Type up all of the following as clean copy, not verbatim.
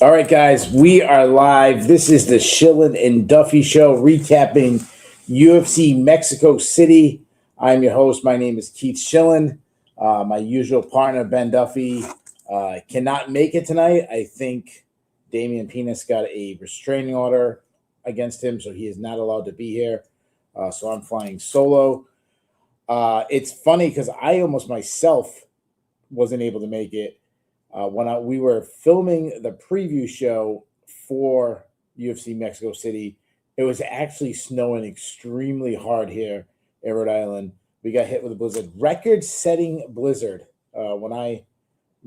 All right, guys, we are live. This is the Shillan and Duffy show recapping UFC Mexico City. I'm your host. My name is Keith Shillan. My usual partner, Ben Duffy, cannot make it tonight. I think Damian Penis got a restraining order against him, so he is not allowed to be here. So I'm flying solo. It's funny because I almost myself wasn't able to make it. When we were filming the preview show for UFC Mexico City, it was actually snowing extremely hard here in Rhode Island. We got hit with a blizzard, record-setting blizzard. My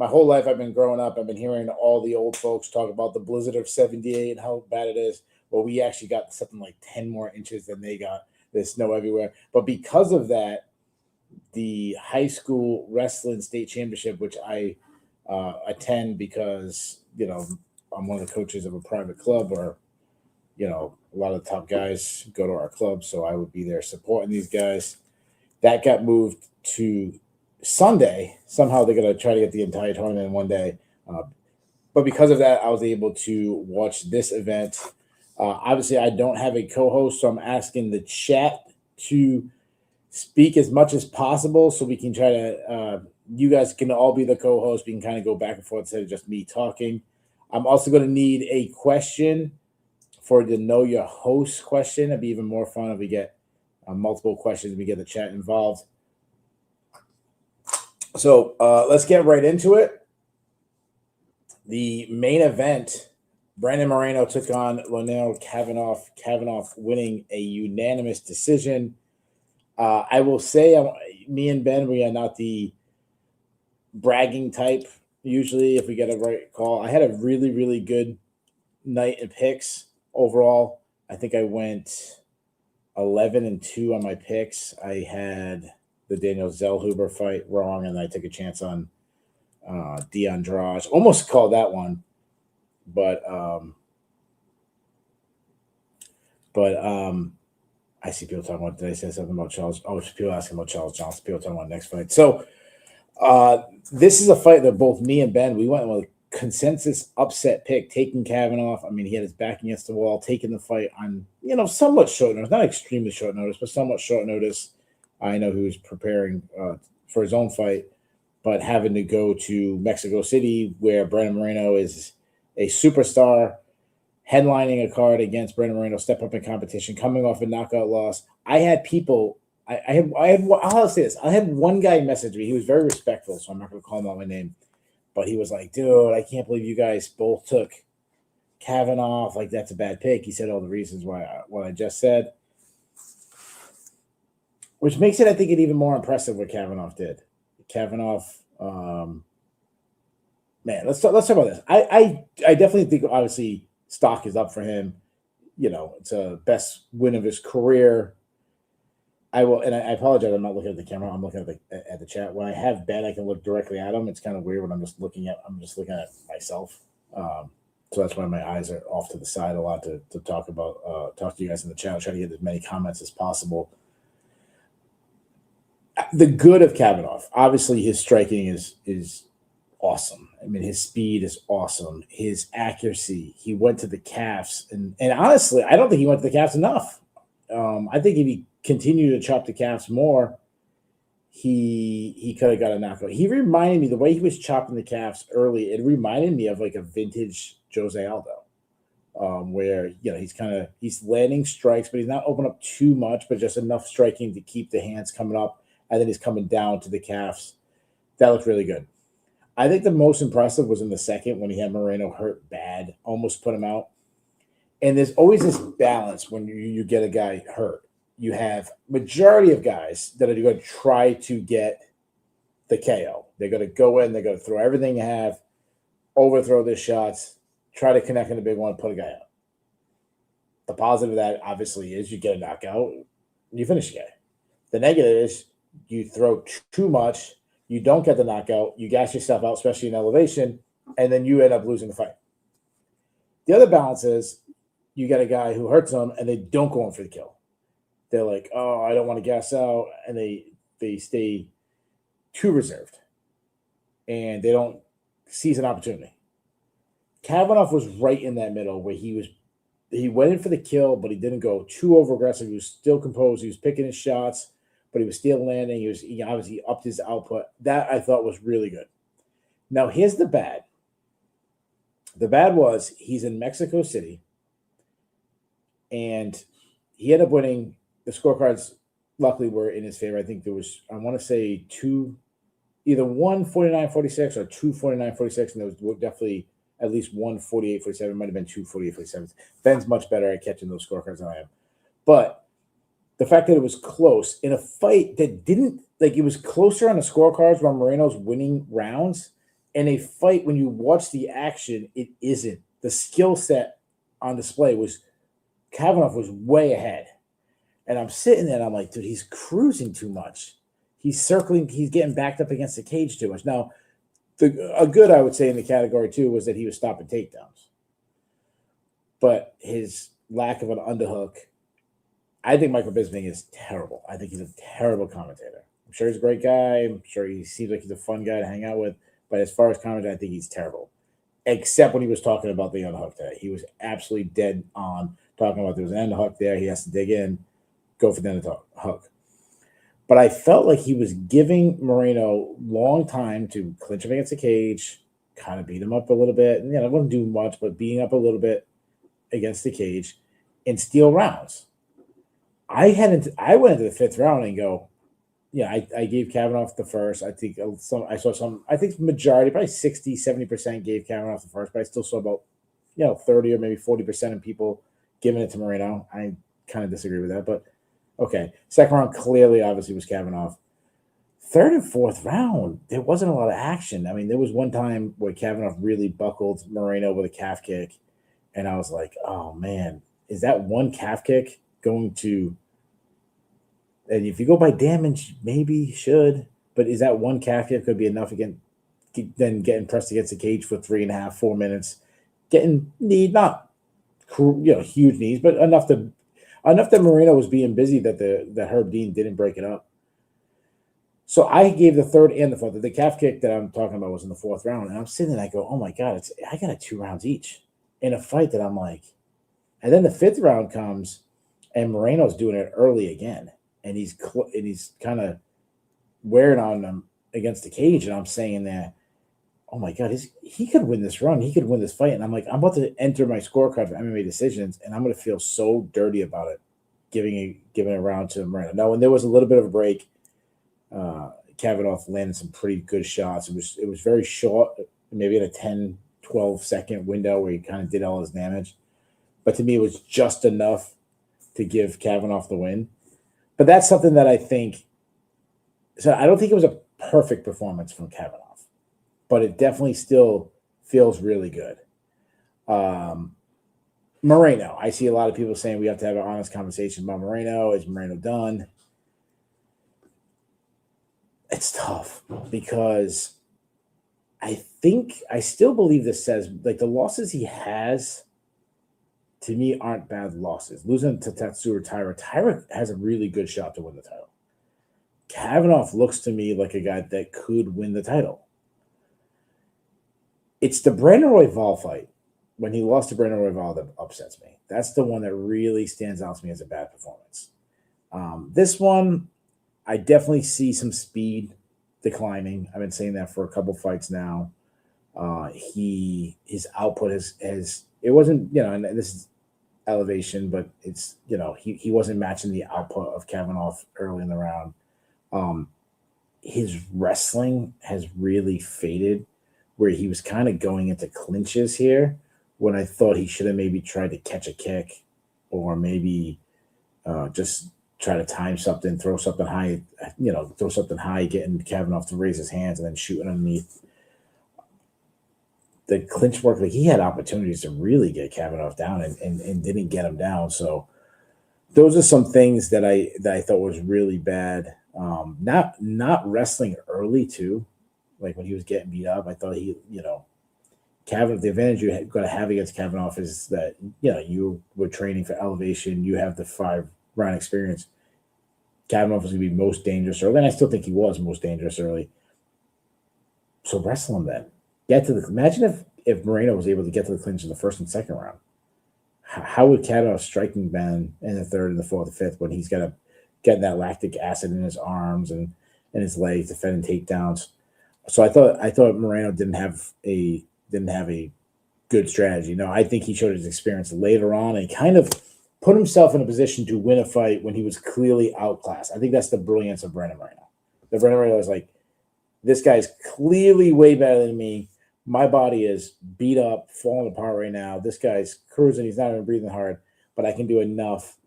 whole life I've been growing up, I've been hearing all the old folks talk about the blizzard of '78 and how bad it is. Well, we actually got something like 10 more inches than they got. There's snow everywhere. But because of that, the high school wrestling state championship, which I attend because I'm one of the coaches of a private club, or a lot of the top guys go to our club, so I would be there supporting these guys. That got moved to Sunday. Somehow they're going to try to get the entire tournament in one day, but because of that, I was able to watch this event. Obviously, I don't have a co-host, so I'm asking the chat to speak as much as possible so we can try to you guys can all be the co-host. We can kind of go back and forth instead of just me talking. I'm also going to need a question for the Know Your Host question. It'd be even more fun if we get multiple questions and we get the chat involved. So let's get right into it. The main event, Brandon Moreno took on Kavanagh. Kavanagh winning a unanimous decision. I will say, me and Ben, we are not the bragging type. Usually, if we get a right call, I had a really, really good night in picks overall. I think I went 11-2 on my picks. I had the Daniel Zellhuber fight wrong, and I took a chance on D'Andrade. Almost called that one, but I see people talking about, did I say something about Charles? Oh, people asking about Charles Johnson. People talking about next fight. So this is a fight that both me and Ben, we went with a consensus upset pick, taking Kavanagh. I mean, he had his back against the wall, taking the fight on, somewhat short notice. Not extremely short notice, but somewhat short notice. I know he was preparing for his own fight, but having to go to Mexico City where Brandon Moreno is a superstar, headlining a card against Brandon Moreno, step up in competition, coming off a knockout loss. I had people. I'll say this. I had one guy message me. He was very respectful, so I'm not going to call him out my name. But he was like, dude, I can't believe you guys both took Kavanagh. Like, that's a bad pick. He said all the reasons why what I just said, which makes it, I think, even more impressive what Kavanagh did. Kavanagh, man, let's talk about this. I definitely think, obviously, stock is up for him. It's a best win of his career. I will, and I apologize. I'm not looking at the camera. I'm looking at the chat. When I have Ben, I can look directly at him. It's kind of weird when I'm just looking at myself. So that's why my eyes are off to the side a lot to talk to you guys in the chat. I'll try to get as many comments as possible. The good of Kavanagh, obviously, his striking is awesome. I mean, his speed is awesome. His accuracy. He went to the calves, and honestly, I don't think he went to the calves enough. I think if he continued to chop the calves more, he could have got a knockout. He reminded me, the way he was chopping the calves early, it reminded me of like a vintage Jose Aldo, where he's landing strikes, but he's not opening up too much, but just enough striking to keep the hands coming up, and then he's coming down to the calves. That looked really good. I think the most impressive was in the second when he had Moreno hurt bad, almost put him out. And there's always this balance when you get a guy hurt. You have majority of guys that are going to try to get the KO. They're going to go in, they're going to throw everything you have, overthrow their shots, try to connect in the big one, put a guy out. The positive of that, obviously, is you get a knockout, you finish the guy. The negative is you throw too much, you don't get the knockout, you gas yourself out, especially in elevation, and then you end up losing the fight. The other balance is you get a guy who hurts them and they don't go in for the kill. They're like, oh, I don't want to gas out, and they stay too reserved. And they don't sees an opportunity. Kavanagh was right in that middle where he went in for the kill, but he didn't go too over aggressive. He was still composed. He was picking his shots, but he was still landing. He obviously upped his output. That I thought was really good. Now here's the bad. The bad was he's in Mexico City, and he ended up winning. The scorecards luckily were in his favor. I think there was, I want to say, either 149-46 or 249-46, and there was definitely at least 148-47. It might have been 248-47. Ben's much better at catching those scorecards than I am. But the fact that it was close in a fight that didn't, like, it was closer on the scorecards while Moreno's winning rounds. In a fight, when you watch the action, it isn't. The skill set on display was, Kavanagh was way ahead. And I'm sitting there and I'm like, dude, he's cruising too much. He's circling, he's getting backed up against the cage too much. Now, a good, I would say, in the category too was that he was stopping takedowns. But his lack of an underhook, I think Michael Bisping is terrible. I think he's a terrible commentator. I'm sure he's a great guy. I'm sure he seems like he's a fun guy to hang out with. But as far as commentary, I think he's terrible. Except when he was talking about the underhook there. He was absolutely dead on talking about there was an underhook there. He has to dig in, go for the underhook. But I felt like he was giving Moreno long time to clinch him against the cage, kind of beat him up a little bit. And, I wasn't doing much, but beating up a little bit against the cage and steal rounds. I went into the fifth round and go, I gave Kavanagh the first. I think I think majority, probably 60, 70% gave Kavanagh the first, but I still saw about, 30 or maybe 40% of people giving it to Moreno. I kind of disagree with that, but okay. Second round clearly, obviously, was Kavanagh. Third and fourth round, there wasn't a lot of action. I mean, there was one time where Kavanagh really buckled Moreno with a calf kick, and I was like, oh, man, is that one calf kick going to – and if you go by damage, maybe you should, but is that one calf kick could be enough again, then getting pressed against the cage for 3.5, 4 minutes, getting knee, not huge knees, but enough that Moreno was being busy that Herb Dean didn't break it up. So I gave the third and the fourth. The calf kick that I'm talking about was in the fourth round, and I'm sitting there and I go, oh my God, I got it 2 rounds each in a fight that I'm like, and then the fifth round comes, and Moreno's doing it early again. And he's kind of wearing on them against the cage, and I'm saying that, oh my God, he could win this run, he could win this fight, and I'm like, I'm about to enter my scorecard for MMA decisions, and I'm going to feel so dirty about it, giving a round to Moreno. Now, when there was a little bit of a break, Kavanagh landed some pretty good shots. It was very short, maybe in a 10, 12 second window where he kind of did all his damage, but to me, it was just enough to give Kavanagh the win. But that's something that I think – so I don't think it was a perfect performance from Kavanagh, but it definitely still feels really good. Moreno, I see a lot of people saying we have to have an honest conversation about Moreno. Is Moreno done? It's tough because I still believe this says – like the losses he has – to me, aren't bad losses. Losing to Tatsuro Taira. Taira has a really good shot to win the title. Kavanagh looks to me like a guy that could win the title. It's the Brandon Royval fight, when he lost to Brandon Royval, that upsets me. That's the one that really stands out to me as a bad performance. This one, I definitely see some speed declining. I've been saying that for a couple fights now. His output has it wasn't, and this is elevation, but it's, he wasn't matching the output of Kavanagh early in the round. His wrestling has really faded, where he was kind of going into clinches here when I thought he should have maybe tried to catch a kick or maybe just try to time something, throw something high, getting Kavanagh to raise his hands and then shooting underneath. The clinch work, like he had opportunities to really get Kavanagh down and didn't get him down. So those are some things that I thought was really bad. Not wrestling early too, like when he was getting beat up. I thought Kavanagh, the advantage you got to have against Kavanagh is that you were training for elevation. You have the 5-round experience. Kavanagh was going to be most dangerous early, and I still think he was most dangerous early. So wrestle him then. get to the. Imagine if Moreno was able to get to the clinch in the first and second round. How would Kavanagh's striking been in the third and the fourth and fifth when he's got to get that lactic acid in his arms and his legs, defending takedowns? So I thought Moreno didn't have a good strategy. No, I think he showed his experience later on and kind of put himself in a position to win a fight when he was clearly outclassed. I think that's the brilliance of Brandon Moreno. That Brandon Moreno was like, this guy's clearly way better than me. My body is beat up, falling apart right now. This guy's cruising. He's not even breathing hard, but I can do enough.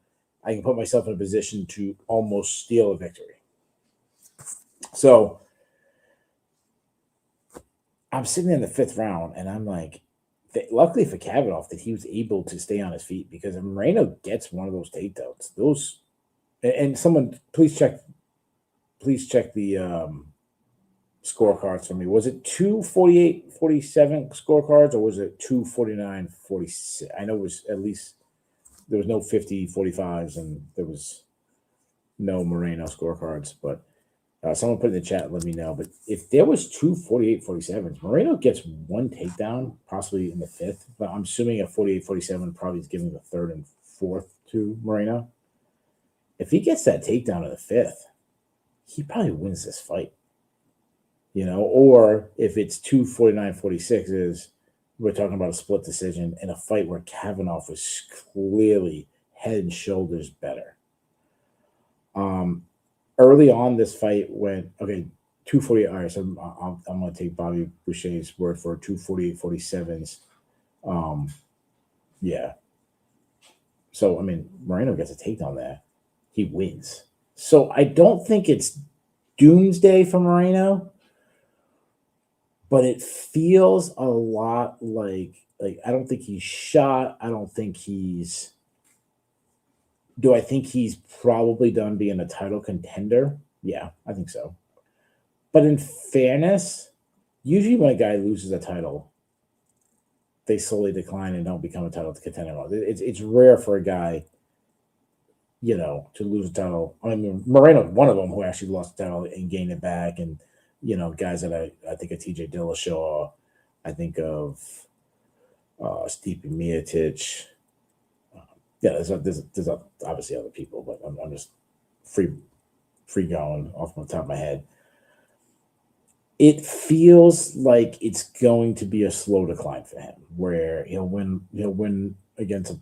I can put myself in a position to almost steal a victory. So I'm sitting in the fifth round, and I'm like, luckily for Kavanagh that he was able to stay on his feet, because if Moreno gets one of those takedowns, and someone please check the scorecards for me. Was it 248-47 scorecards, or was it 249-46? I know it was at least there was no 50-45s and there was no Moreno scorecards, but someone put in the chat and let me know. But if there was 248-47s, Moreno gets one takedown, possibly in the fifth, but I'm assuming a 48-47 probably is giving the third and fourth to Moreno. If he gets that takedown in the fifth, he probably wins this fight. Or if it's 249-46, we're talking about a split decision in a fight where Kavanagh was clearly head and shoulders better. Early on, this fight went, 248. All right, so I'm going to take Bobby Boucher's word for 248-47s. Yeah. So, Moreno gets a takedown there. He wins. So I don't think it's doomsday for Moreno, but it feels a lot like I don't think he's shot. I don't think he's. Do I think he's probably done being a title contender? Yeah, I think so. But in fairness, usually when a guy loses a title, they slowly decline and don't become a title contender. It's rare for a guy, to lose a title. Moreno, one of them who actually lost the title and gained it back, and guys that I think of TJ Dillashaw, I think of Stipe Miocic. Yeah, there's obviously other people, but I'm just free going off the top of my head. It feels like it's going to be a slow decline for him, where he'll win against a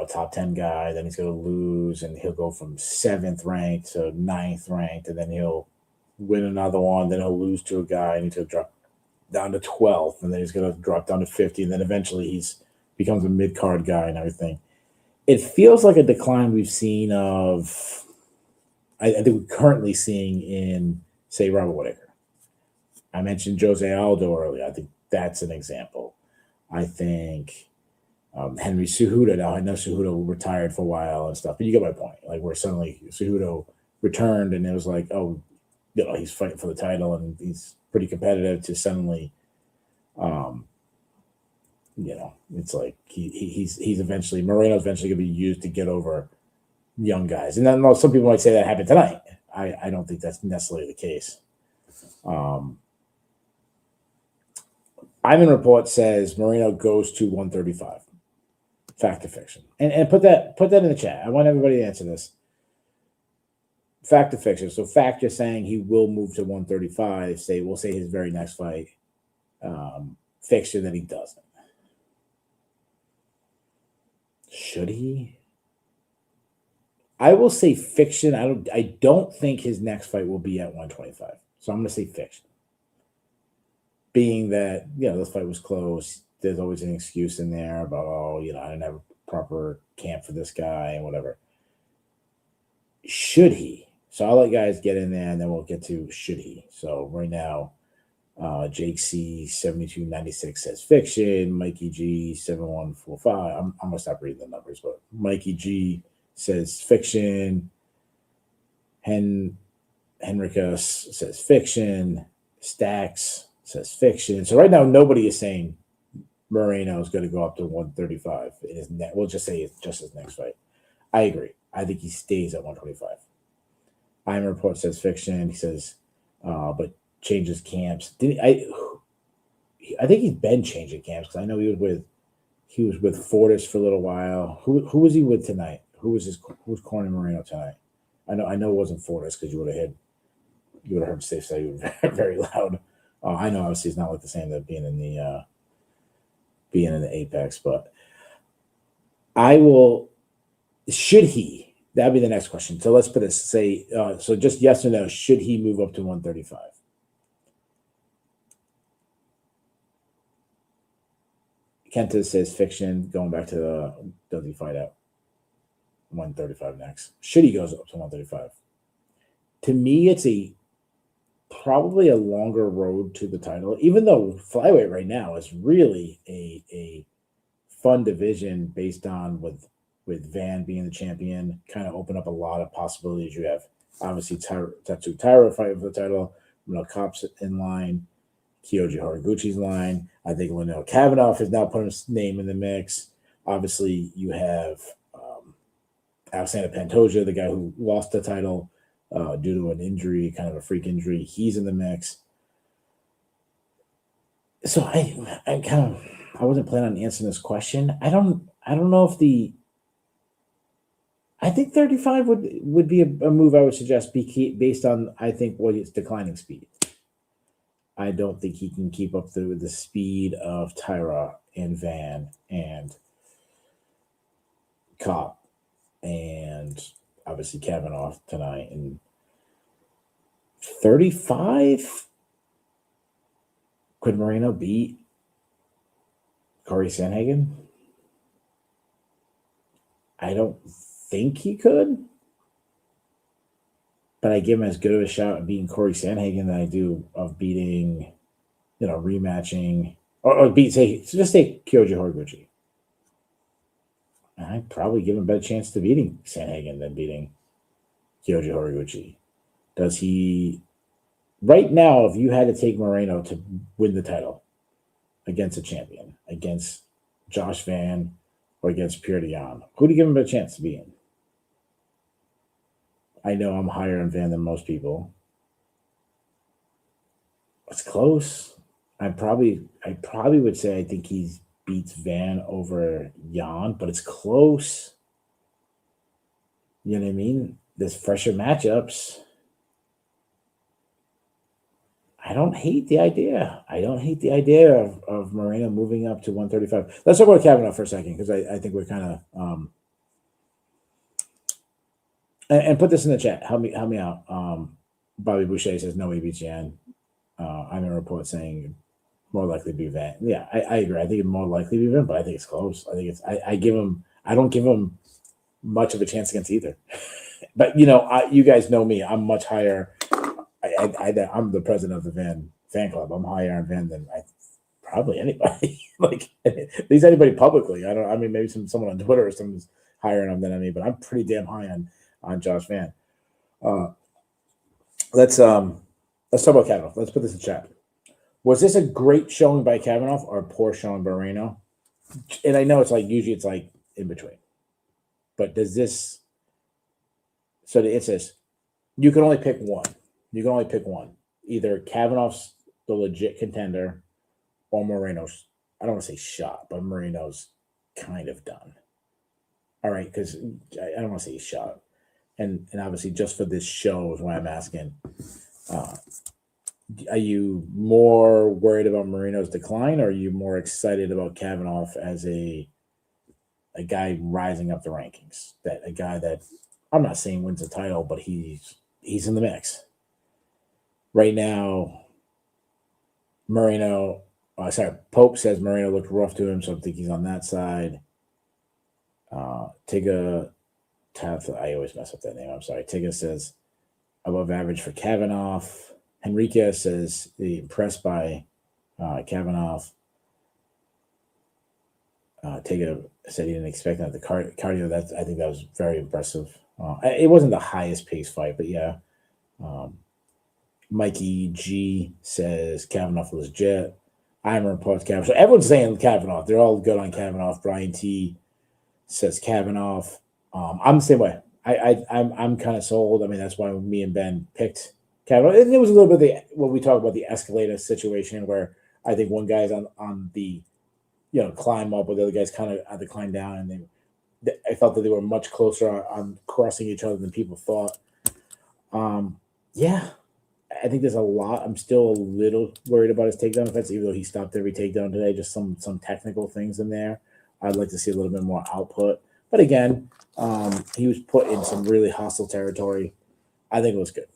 top 10 guy, then he's going to lose, and he'll go from 7th ranked to 9th ranked, and then he'll win another one, then he'll lose to a guy, and he'll drop down to 12th, and then he's going to drop down to 50, and then eventually he's becomes a mid-card guy and everything. It feels like a decline we've seen of, I think we're currently seeing in, say, Robert Whittaker. I mentioned Jose Aldo earlier. I think that's an example. I think Henry Cejudo. Now, I know Cejudo retired for a while and stuff, but you get my point. Like, where suddenly Cejudo returned and it was like, oh, he's fighting for the title and he's pretty competitive, to suddenly, it's like he's eventually, Moreno's eventually going to be used to get over young guys. And then some people might say that happened tonight. I don't think that's necessarily the case. Ivan Report says Moreno goes to 135. Fact or fiction? And put that in the chat. I want everybody to answer this. Fact or fiction? So fact, you're saying he will move to 135. We'll say his very next fight. Fiction, that he doesn't. Should he? I will say fiction. I don't think his next fight will be at 125. So I'm going to say fiction. Being that, this fight was close, there's always an excuse in there about, I didn't have a proper camp for this guy and whatever. Should he? So I'll let guys get in there and then we'll get to should he. So right now, Jake C 7296 says fiction. Mikey G 7145. I'm gonna stop reading the numbers, but Mikey G says fiction. Henricus says fiction. Stacks says fiction. So right now, nobody is saying Moreno is going to go up to 135. We'll just say it's just his next fight. I agree. I think he stays at 125. Iron Report says fiction. He says, but changes camps. He I think he's been changing camps because I know he was with Fortis for a little while. Who was he with tonight? Who's cornering Moreno tonight? I know it wasn't Fortis because you would have heard Steve say you were very, very loud. I know obviously it's not like the same that being in the Apex, but I will. Should he? That'd be the next question. So let's put it. Say so. Just yes or no. Should he move up to 135? Kenta says fiction. Going back to does he fight at 135 next? Should he goes up to 135? To me, it's probably a longer road to the title. Even though flyweight right now is really a fun division based on with Van being the champion, kind of open up a lot of possibilities. You have obviously Tatsu Taira fighting for the title. Cop's in line. Kyoji Horiguchi's line. I think Lionel Kavanagh has now put his name in the mix. Obviously, you have Alexander Pantoja, the guy who lost the title due to an injury, kind of a freak injury. He's in the mix. So I wasn't planning on answering this question. I don't know if I think 35 would be a move I would suggest based on I think what his declining speed. I don't think he can keep up the speed of Tyra and Van and Cop and obviously Kavanagh tonight. And 35, could Moreno beat Corey Sandhagen? I don't think he could. But I give him as good of a shot at beating Corey Sandhagen than I do of beating, rematching or just say Kyoji Horiguchi. I'd probably give him a better chance to beating Sandhagen than beating Kyoji Horiguchi. Does he right now? If you had to take Moreno to win the title against a champion, against Josh Van or against Pierre Dion, who do you give him a chance to be in? I know I'm higher on Van than most people. It's close. I probably would say I think he beats Van over Jan, but it's close. You know what I mean? There's fresher matchups. I don't hate the idea. Of Moreno moving up to 135. Let's talk about Kavanagh for a second because I think we're kind of and put this in the chat. Help me out. Bobby Boucher says no way beats Jan. I'm in a report saying more likely to be Van. Yeah, I agree. I think it's more likely to be Van, but I think it's close. I think it's. I don't give him much of a chance against either. But you guys know me. I'm much higher. I'm the president of the Van fan club. I'm higher on Van than probably anybody. Like at least anybody publicly. I mean, maybe someone on Twitter or someone's higher on him than me, but I'm pretty damn high on Josh Van. Let's talk about Kavanagh. Let's put this in chat. Was this a great showing by Kavanagh or a poor showing by Moreno? And I know usually it's like in between. But does this? So it says you can only pick one. Either Kavanagh's the legit contender or Moreno's. I don't want to say shot, but Moreno's kind of done. All right, because I don't want to say he's shot. And obviously just for this show is why I'm asking. Are you more worried about Moreno's decline, or are you more excited about Kavanagh as a guy rising up the rankings? That a guy that I'm not saying wins the title, but he's in the mix. Right now, Pope says Moreno looked rough to him, so I think he's on that side. Tiga Tath, I always mess up that name. I'm sorry. Tiga says above average for Kavanagh. Henrique says impressed by Kavanagh. Tiga said he didn't expect that the cardio. I think that was very impressive. It wasn't the highest pace fight, but yeah. Mikey G says Kavanagh was legit. I'm reports Kavanagh. So everyone's saying Kavanagh. They're all good on Kavanagh. Brian T says Kavanagh. I'm the same way. I'm kind of sold. I mean, that's why me and Ben picked Kavanagh. And it was a little bit what we talk about the escalator situation where I think one guy's on the climb up, but the other guys kind of had to climb down, and I felt that they were much closer on crossing each other than people thought. Yeah, I think there's a lot. I'm still a little worried about his takedown defense, even though he stopped every takedown today. Just some technical things in there. I'd like to see a little bit more output. But again, he was put in some really hostile territory. I think it was good.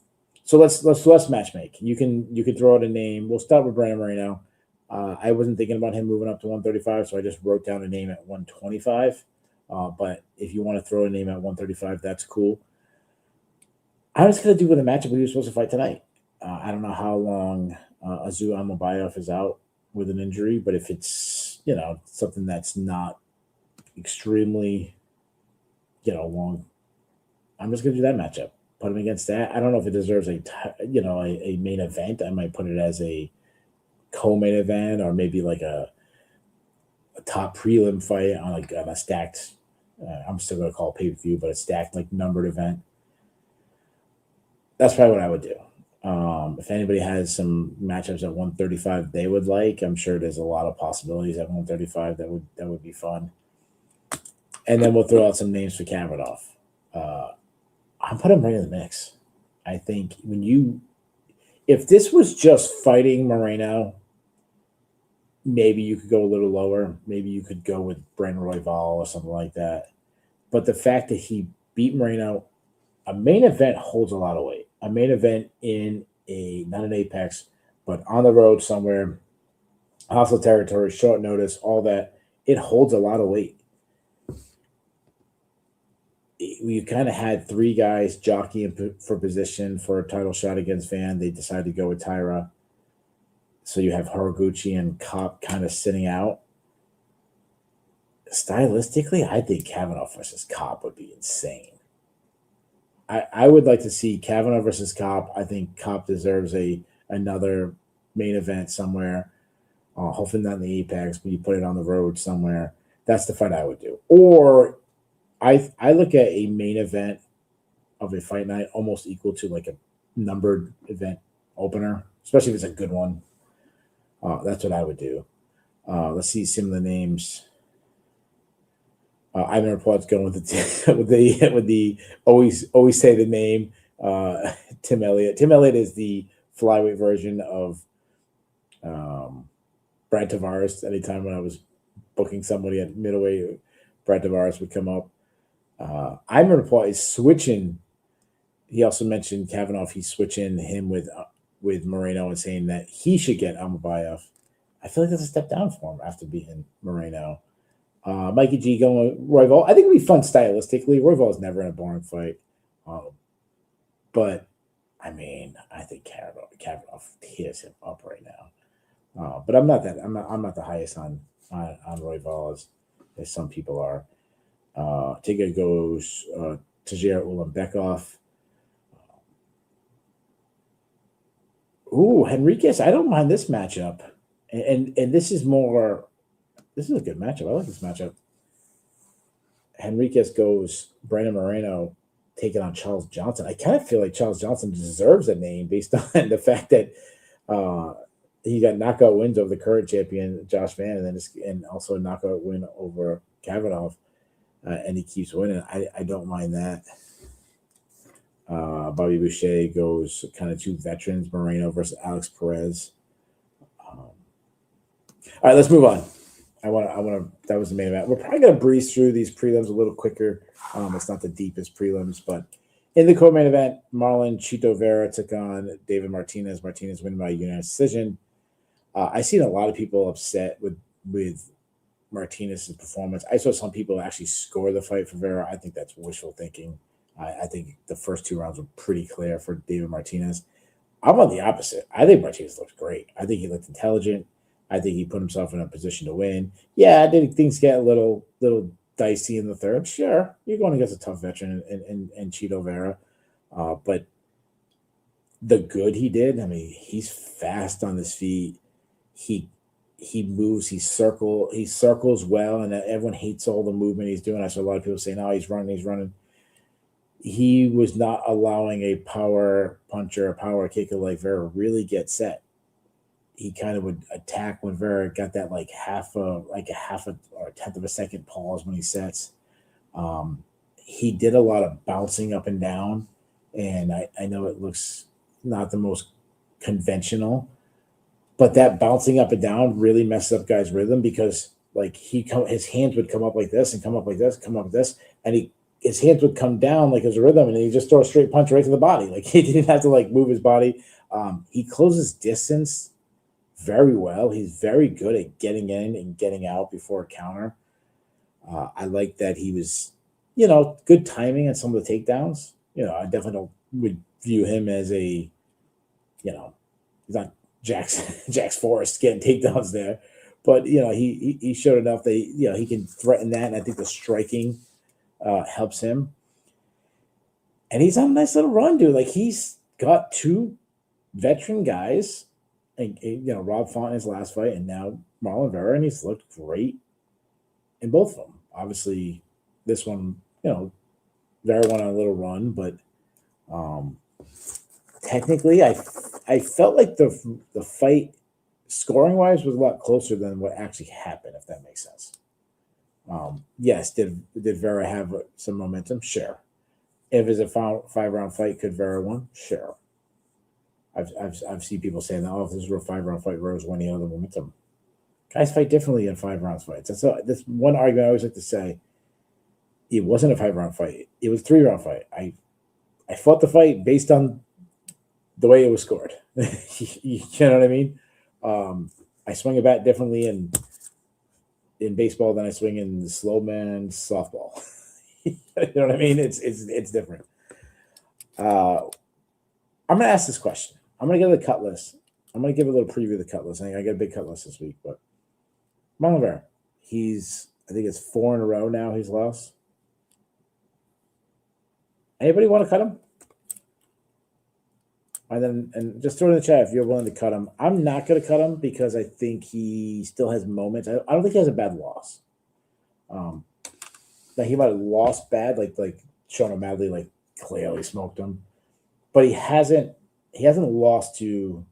So let's match make. You can throw out a name. We'll start with Brandon Moreno. I wasn't thinking about him moving up to 135, so I just wrote down a name at 125. But if you want to throw a name at 135, that's cool. I was going to do with a matchup we were supposed to fight tonight. I don't know how long Azu Amabayev is out with an injury, but if it's something that's not extremely long, I'm just going to do that matchup. Put him against that. I don't know if it deserves a main event. I might put it as a co-main event, or maybe like a top prelim fight on a stacked. I'm still going to call it pay-per-view, but a stacked numbered event. That's probably what I would do. If anybody has some matchups at 135 they would like, I'm sure there's a lot of possibilities at 135 that would be fun. And then we'll throw out some names for Kavanagh. I'm putting him right in the mix. I think if this was just fighting Moreno, maybe you could go a little lower. Maybe you could go with Brandon Royval or something like that. But the fact that he beat Moreno, a main event holds a lot of weight. A main event in not an Apex, but on the road somewhere, hostile territory, short notice, all that, it holds a lot of weight. You kind of had three guys jockeying for position for a title shot against Van. They decided to go with Tyra. So you have Horiguchi and Kopp kind of sitting out. Stylistically, I think Kavanagh versus Kopp would be insane. I would like to see Kavanagh versus Kopp. I think Kopp deserves another main event somewhere. Hopefully not in the Apex, but you put it on the road somewhere. That's the fight I would do. Or I look at a main event of a fight night almost equal to like a numbered event opener, especially if it's a good one. That's what I would do. Let's see some of the names. Ivan Report's going with the always say the name. Tim Elliott. Tim Elliott is the flyweight version of Brad Tavares. Anytime when I was booking somebody at middleweight, Brad Tavares would come up. Ivan Report is switching. He also mentioned Kavanagh. He's switching him with Moreno and saying that he should get Amabayev. I feel like that's a step down for him after beating Moreno. Mikey G going with Royval. I think it'd be fun stylistically. Royval is never in a boring fight. But I mean, I think Kavanagh tears him up right now. But I'm not the highest on Royval as some people are. Tigger goes Tajir Ulanbekov. Ooh, Henriquez. I don't mind this matchup. And this is a good matchup. I like this matchup. Henriquez goes Brandon Moreno taking on Charles Johnson. I kind of feel like Charles Johnson deserves a name based on the fact that he got knockout wins over the current champion Josh Van, and also a knockout win over Kavanagh, and he keeps winning. I don't mind that. Bobby Boucher goes kind of two veterans, Moreno versus Alex Perez. All right, let's move on. That was the main event. We're probably going to breeze through these prelims a little quicker. It's not the deepest prelims, but in the co-main event, Marlon Chito Vera took on David Martinez. Martinez winning by unanimous decision. I've seen a lot of people upset with Martinez's performance. I saw some people actually score the fight for Vera. I think that's wishful thinking. I think the first two rounds were pretty clear for David Martinez. I'm on the opposite. I think Martinez looked great. I think he looked intelligent. I think he put himself in a position to win. Yeah, did things get a little dicey in the third? Sure. You're going against a tough veteran in Chito Vera. But the good he did, I mean, he's fast on his feet. He moves, he circles well, and everyone hates all the movement he's doing. I saw a lot of people saying, "Oh, he's running." He was not allowing a power puncher, a power kicker like Vera really get set. he kind of would attack when Vera got that like half a or a tenth of a second pause when he sets. He did a lot of bouncing up and down, and I know it looks not the most conventional, but that bouncing up and down really messes up guys' rhythm because like his hands would come up like this and come up like this, come up like this, and his hands would come down like his rhythm, and he just throw a straight punch right to the body. Like he didn't have to like move his body. He closes distance very well. He's very good at getting in and getting out before a counter. I like that he was, good timing on some of the takedowns. I definitely don't would view him as a, he's not Jax Forrest getting takedowns there, but he showed enough that he can threaten that, and I think the striking helps him. And he's on a nice little run, dude. Like he's got two veteran guys, and Rob Font in his last fight, and now Marlon Vera, and he's looked great in both of them. Obviously, this one, Vera went on a little run, but technically, I felt like the fight scoring wise was a lot closer than what actually happened, if that makes sense. Yes, did Vera have some momentum? Sure. If it's a 5-round fight, could Vera win? Sure. I've seen people saying that, if this were a 5-round fight, Vera's winning the momentum. Guys fight differently in 5-round fights. That's one argument I always like to say. It wasn't a 5-round fight. It was a 3-round fight. I fought the fight based on the way it was scored. You know what I mean? I swing a bat differently in baseball than I swing in slow man softball. You know what I mean? It's different. I'm gonna ask this question. I'm gonna give the cut list. I'm gonna give a little preview of the cut list. I got a big cut list this week, but Marlon Vera, I think it's 4 in a row now he's lost. Anybody want to cut him? And just throw it in the chat if you're willing to cut him. I'm not going to cut him because I think he still has moments. I don't think he has a bad loss. Now he might have lost bad, like Sean O'Malley, like clearly smoked him, but he hasn't lost to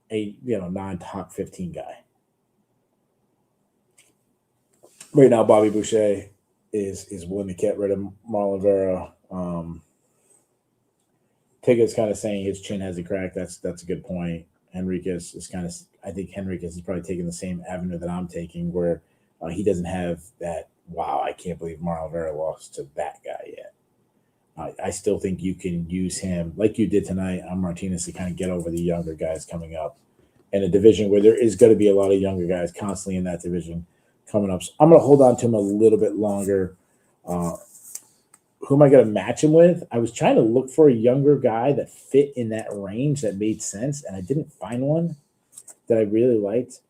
a non-top 15 guy. Right now, Bobby Boucher is willing to get rid of Marlon Vera. Tiga's kind of saying his chin hasn't cracked. That's a good point. Henriquez is I think Henriquez is probably taking the same avenue that I'm taking, where he doesn't have that, wow, I can't believe Marlon Vera lost to that guy yet. I still think you can use him, like you did tonight on Martinez, to kind of get over the younger guys coming up in a division where there is going to be a lot of younger guys constantly in that division coming up. So I'm going to hold on to him a little bit longer. Who am I going to match him with? I was trying to look for a younger guy that fit in that range that made sense, and I didn't find one that I really liked.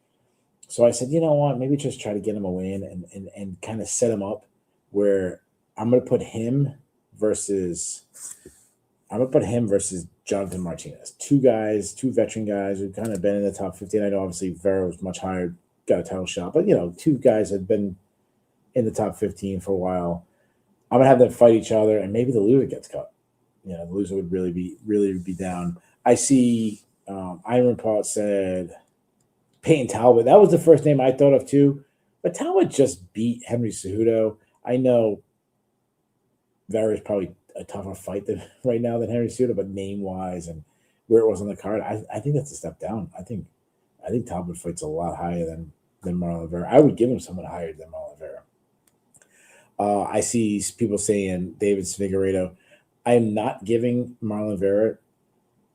So I said, you know what, maybe just try to get him a win and kind of set him up where I'm going to put him versus Jonathan Martinez. Two veteran guys who've kind of been in the top 15. I know obviously Vera was much higher, got a title shot, but two guys had been in the top 15 for a while. I'm gonna have them fight each other, and maybe the loser gets cut. The loser would really be down. I see Iron Pot said Peyton Talbot. That was the first name I thought of too. But Talbot just beat Henry Cejudo. I know Vera is probably a tougher fight right now than Henry Cejudo, but name-wise and where it was on the card, I think that's a step down. I think Talbot fights a lot higher than Marlon Vera. I would give him someone higher than Marlon Vera. I see people saying Davidson Figueiredo. I am not giving Marlon Vera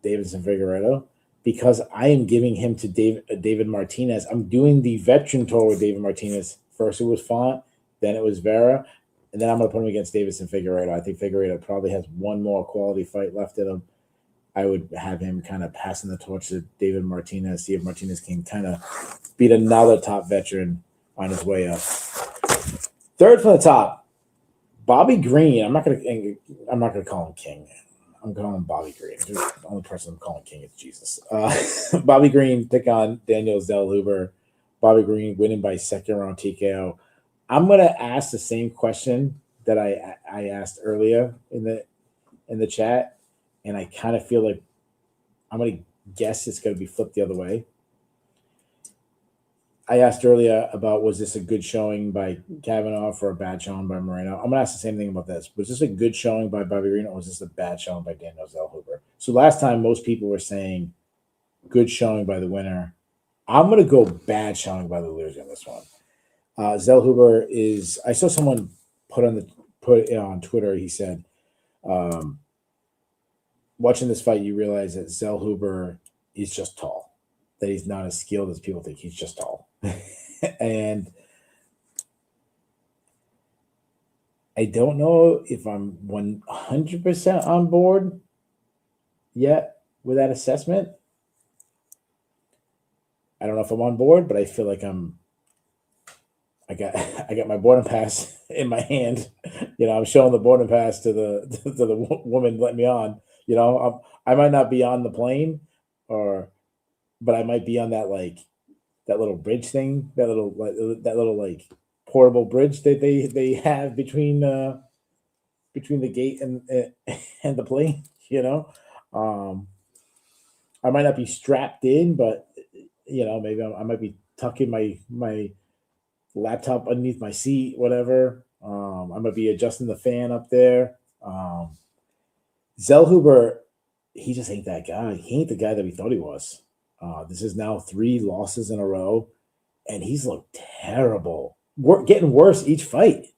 Davidson Figueiredo because I am giving him to David Martinez. I'm doing the veteran tour with David Martinez. First it was Font, then it was Vera, and then I'm going to put him against Davidson Figueiredo. I think Figueiredo probably has one more quality fight left in him. I would have him kind of passing the torch to David Martinez, see if Martinez can kind of beat another top veteran on his way up. Third from the top, Bobby Green. I'm not gonna call him King. I'm calling him Bobby Green. The only person I'm calling King is Jesus. Bobby Green took on Daniel Zellhuber. Bobby Green winning by second round TKO. I'm gonna ask the same question that I asked earlier in the chat, and I kind of feel like I'm gonna guess it's gonna be flipped the other way. I asked earlier about was this a good showing by Kavanagh or a bad showing by Moreno? I'm gonna ask the same thing about this. Was this a good showing by Bobby Green or was this a bad showing by Daniel Zellhuber? So last time most people were saying good showing by the winner. I'm gonna go bad showing by the loser in this one. Zellhuber is. I saw someone put it on Twitter. He said, watching this fight, you realize that Zellhuber is just tall. That he's not as skilled as people think. He's just tall, and I don't know if I'm 100% on board yet with that assessment. I don't know if I'm on board, but I feel like I got my boarding pass in my hand. I'm showing the boarding pass to the woman letting me on. I might not be on the plane, but I might be on that little bridge thing, that little portable bridge that they have between the gate and the plane. I might not be strapped in, but maybe I might be tucking my laptop underneath my seat, whatever. I might be adjusting the fan up there. Zellhuber, he just ain't that guy. He ain't the guy that we thought he was. This is now 3 losses in a row, and he's looked terrible. We're getting worse each fight.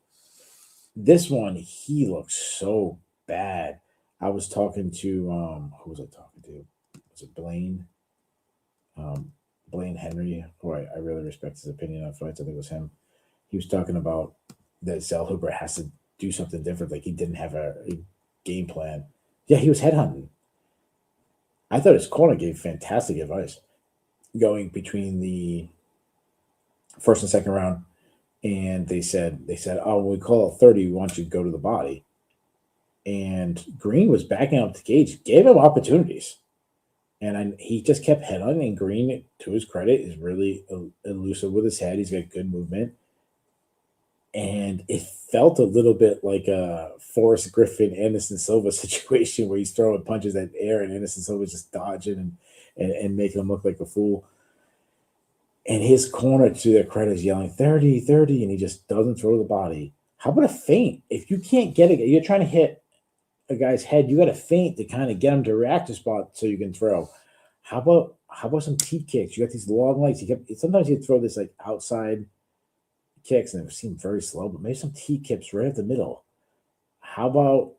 This one, he looks so bad. I was talking to who was I talking to? Was it Blaine? Blaine Henry, who I really respect his opinion on fights. I think it was him. He was talking about that Zellhuber has to do something different. Like he didn't have a game plan. Yeah, he was headhunting. I thought his corner gave fantastic advice going between the first and second round. And they said, oh, when we call it 30, we want you to go to the body. And Green was backing up the cage, gave him opportunities. And he just kept headhunting. And Green, to his credit, is really elusive with his head. He's got good movement. And it felt a little bit like a Forrest Griffin, Anderson Silva situation where he's throwing punches at air and Anderson Silva's just dodging and making him look like a fool. And his corner, to their credit, is yelling 30, 30, and he just doesn't throw the body. How about a feint? If you can't get it, you're trying to hit a guy's head, you got to feint to kind of get him to react to spot so you can throw. How about some teep kicks? You got these long legs. Sometimes you throw this like outside kicks, and it seemed very slow, but maybe some teep kicks right at the middle. How about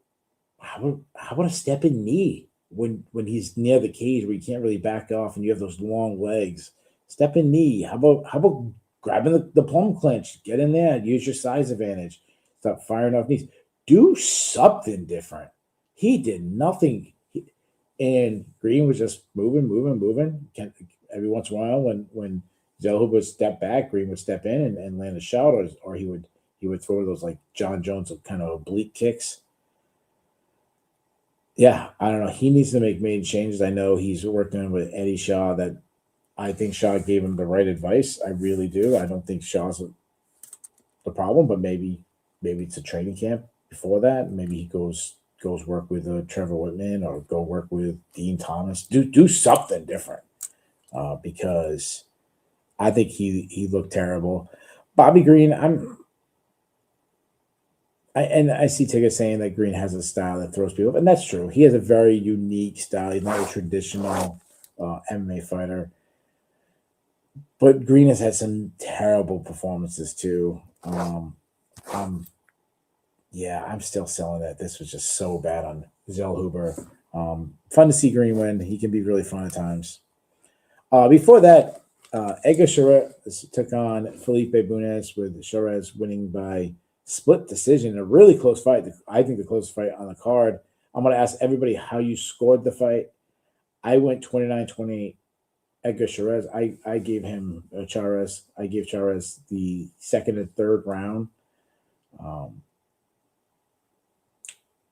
a step in knee when he's near the cage where you can't really back off and you have those long legs? Step in knee. How about grabbing the plum clinch? Get in there. Use your size advantage. Stop firing off knees. Do something different. He did nothing. And Green was just moving. Every once in a while, when Zellhuber would step back, Green would step in and land a shot, or he would throw those like John Jones kind of oblique kicks. Yeah, I don't know. He needs to make major changes. I know he's working with Eddie Shaw. That I think Shaw gave him the right advice. I really do. I don't think Shaw's the problem, but maybe it's a training camp before that. Maybe he goes work with Trevor Whitman or go work with Dean Thomas. Do something different because I think he looked terrible. Bobby Green, I see Tigger saying that Green has a style that throws people, and that's true. He has a very unique style. He's not a traditional MMA fighter. But Green has had some terrible performances too. I'm still selling that. This was just so bad on Zellhuber. Fun to see Green win. He can be really fun at times. Before that, Edgar Charez took on Felipe Bunes, with Charez winning by split decision. A really close fight. I think the closest fight on the card. I'm going to ask everybody how you scored the fight. I went 29-28. Edgar Charez. I gave him Charez. I gave Charez the second and third round.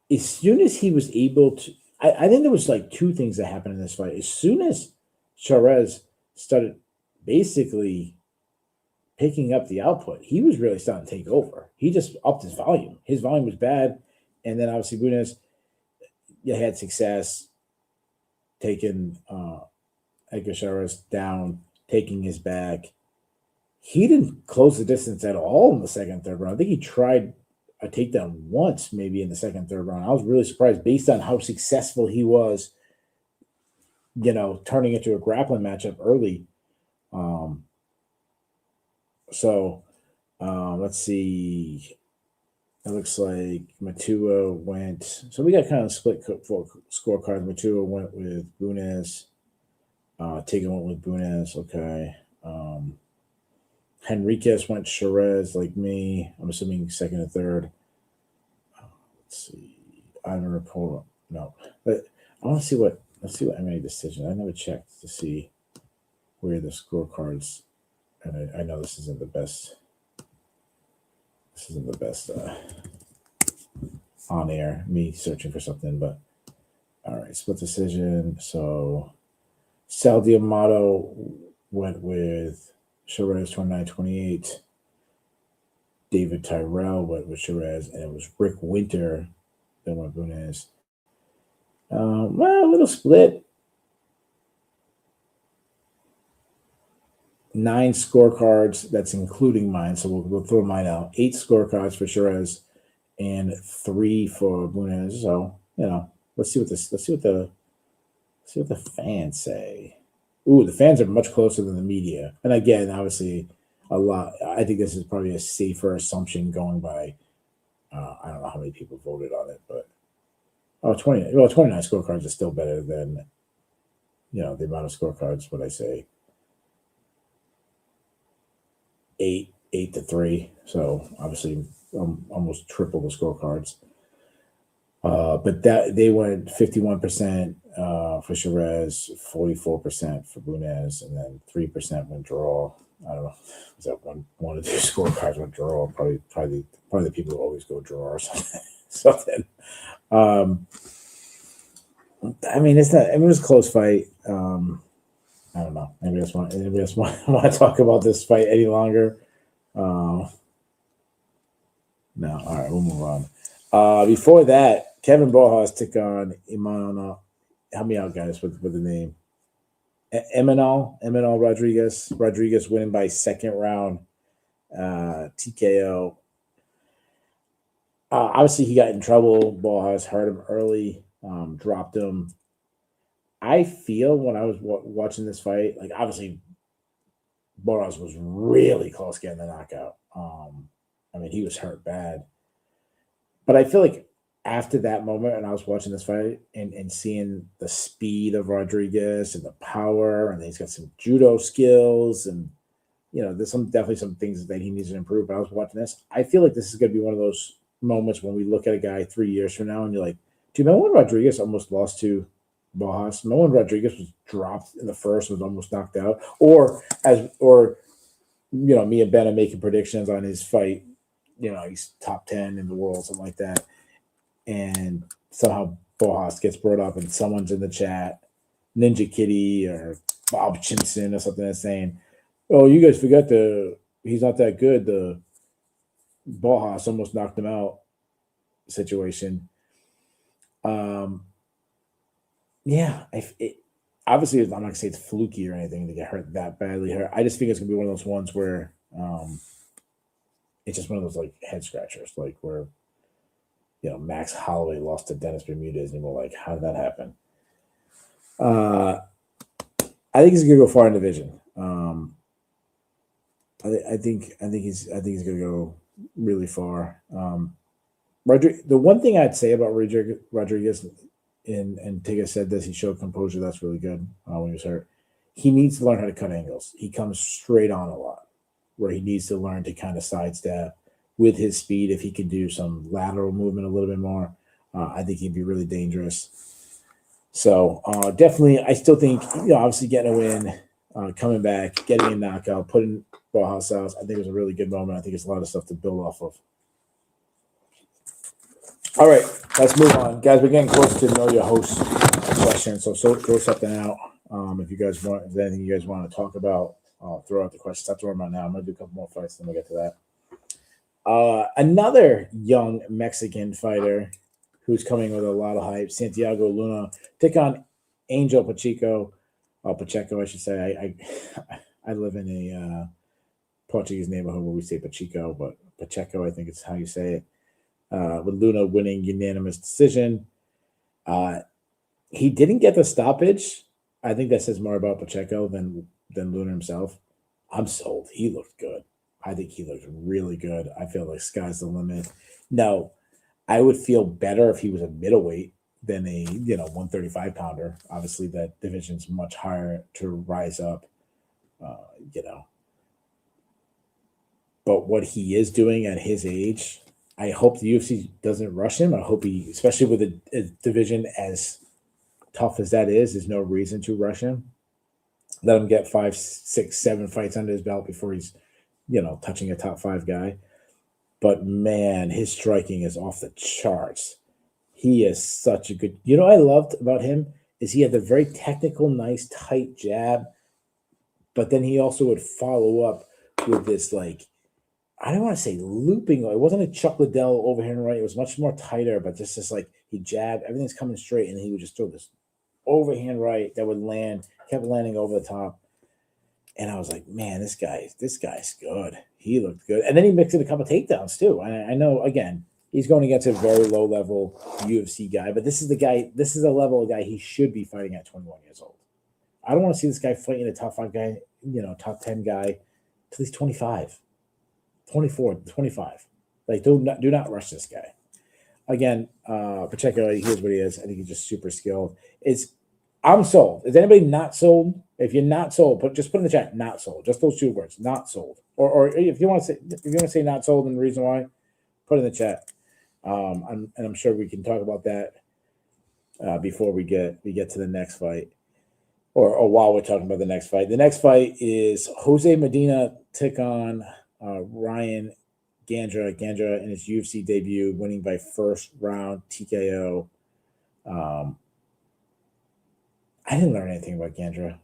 As soon as he was able to, I think there was like 2 things that happened in this fight. As soon as Charez started basically picking up the output, he was really starting to take over. He just upped his volume. His volume was bad. And then obviously Bunes had success taking Edgar Charez down, taking his back. he didn't close the distance at all in the second, third round. I think he tried a takedown once, maybe in the second, third round. I was really surprised based on how successful he was, turning into a grappling matchup early. Um, let's see. It looks like Matua went. So we got kind of split scorecards. Matua went with Bunez. Tiga went with Bunez. Okay. Henriquez went Shiraz like me. I'm assuming second and third. Let's see. I don't recall. No, but I want to see what. Let's see what I made decision. I never checked to see where the scorecards. And I know this isn't the best. This isn't the best on air. Me searching for something, but all right. Split decision. So Sal Diamato went with Shiraz 29-28. David Tyrell went with Shiraz, and it was Rick Winter that went Bunez. Well, a little split. 9 scorecards. That's including mine, so we'll throw mine out. 8 scorecards for Shiraz and 3 for Bunez. So let's see what the fans say. Ooh, the fans are much closer than the media. And again, obviously, a lot. I think this is probably a safer assumption going by. I don't know how many people voted on it, but 29 scorecards is still better than the amount of scorecards. What I say, 8-3. So obviously, almost triple the scorecards. But that they went 51% for Shiraz, 44% for Bunez, and then 3% went draw. I don't know. Was that one of the scorecards went draw? Probably the people who always go draw or something. I mean, it's not. I mean, it was a close fight. I don't know. Anybody else want to talk about this fight any longer? No. All right, we'll move on. Before that, Kevin Bojas took on Imanol. Help me out, guys, with the name. Imanol Rodriguez. Rodriguez winning by second round TKO. Obviously, he got in trouble. Bojas hurt him early, dropped him. I feel when I was watching this fight, like obviously, Bojas was really close getting the knockout. I mean, he was hurt bad. But I feel like after that moment, and I was watching this fight and seeing the speed of Rodriguez and the power, and he's got some judo skills, and there's definitely some things that he needs to improve. But I was watching this. I feel like this is going to be one of those moments when we look at a guy 3 years from now, and you're like, do you remember when Rodriguez almost lost to Bojas? Remember when Rodriguez was dropped in the first, was almost knocked out, or me and Ben are making predictions on his fight. He's top 10 in the world, something like that. And somehow Bojas gets brought up and someone's in the chat, Ninja Kitty or Bob Chinson or something, that's saying, oh, you guys forgot he's not that good. The Bojas almost knocked him out situation. Obviously, I'm not going to say it's fluky or anything to get hurt that badly. I just think it's going to be one of those ones where it's just one of those like head scratchers, like where Max Holloway lost to Dennis Bermudez, and we're like, how did that happen? I think he's going to go far in the division. I think he's going to go really far. The one thing I'd say about Rodriguez, and Tiga said this, he showed composure. That's really good when he was hurt. He needs to learn how to cut angles. He comes straight on a lot, where he needs to learn to kind of sidestep with his speed. If he can do some lateral movement a little bit more, I think he'd be really dangerous. So definitely, I still think, obviously getting a win, coming back, getting a knockout, putting Bojas out, I think it was a really good moment. I think it's a lot of stuff to build off of. All right, let's move on. Guys, we're getting close to know your host question, so throw something out. If there's anything you guys want to talk about, throw out the questions. I'll throw them out now. I'm going to do a couple more fights, then we'll get to that. Another young Mexican fighter who's coming with a lot of hype, Santiago Luna, take on Angel Pacheco, I should say. I live in Portuguese neighborhood where we say Pacheco, but Pacheco, I think is how you say it. With Luna winning unanimous decision. He didn't get the stoppage. I think that says more about Pacheco than Luna himself. I'm sold. He looked good. I think he looked really good. I feel like sky's the limit. No, I would feel better if he was a middleweight than a 135 pounder. Obviously, that division's much higher to rise up. You know, but what he is doing at his age, I hope the UFC doesn't rush him. I hope he, especially with a division as tough as that is, there's no reason to rush him. Let him get 5, 6, 7 fights under his belt before he's, touching a top 5 guy. But man, his striking is off the charts. He is such a good. I loved about him is he had the very technical, nice, tight jab, but then he also would follow up with this I don't want to say looping. It wasn't a Chuck Liddell overhand right. It was much more tighter, but just he jabbed, everything's coming straight, and he would just throw this overhand right that would kept landing over the top. And I was like, man, this guy's good. He looked good. And then he mixed in a couple of takedowns too. And I know, again, he's going against a very low level UFC guy, but this is the level of guy he should be fighting at 21 years old. I don't want to see this guy fighting a top 5 guy, top 10 guy till he's 25, 24, 25. Do not rush this guy. Again, Pacheco, here's what he is. I think he's just super skilled. I'm sold. Is anybody not sold? If you're not sold, just put in the chat, not sold. Just those 2 words, not sold. Or if you want to say not sold and the reason why, put in the chat. And I'm sure we can talk about that before we get to the next fight. Or while we're talking about the next fight. The next fight is Jose Medina took on Ryan Gandra. Gandra in his UFC debut, winning by first round TKO. I didn't learn anything about Gandra.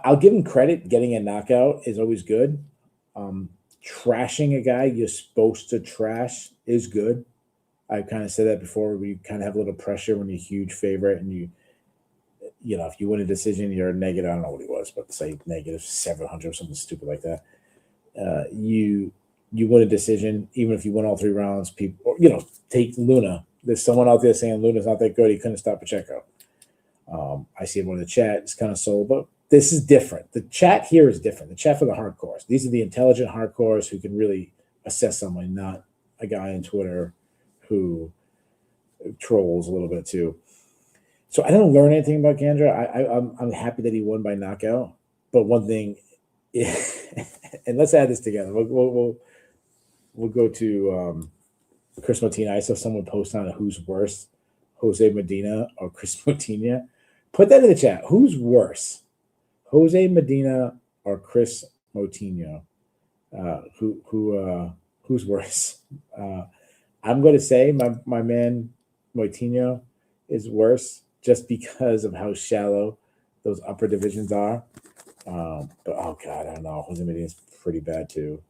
I'll give him credit. Getting a knockout is always good. Trashing a guy you're supposed to trash is good. I kind of said that before. We kind of have a little pressure when you're a huge favorite and if you win a decision, you're negative. I don't know what he was, but say negative 700 or something stupid like that. You win a decision, even if you win all 3 rounds. People, take Luna. There's someone out there saying Luna's not that good. He couldn't stop Pacheco. I see him in the chat. It's kind of sold, but this is different. The chat here is different. The chat for the hardcores. These are the intelligent hardcores who can really assess someone, not a guy on Twitter who trolls a little bit too. So I didn't learn anything about Gandra. I'm happy that he won by knockout. But one thing, and let's add this together. We'll go to Chris Motina. I saw someone post on it, who's worse, Jose Medina or Chris Motina. Put that in the chat. Who's worse, Jose Medina or Chris Motina? Who's worse? I'm going to say my man Motinho is worse just because of how shallow those upper divisions are. But oh god, I don't know. Jose Medina is pretty bad too.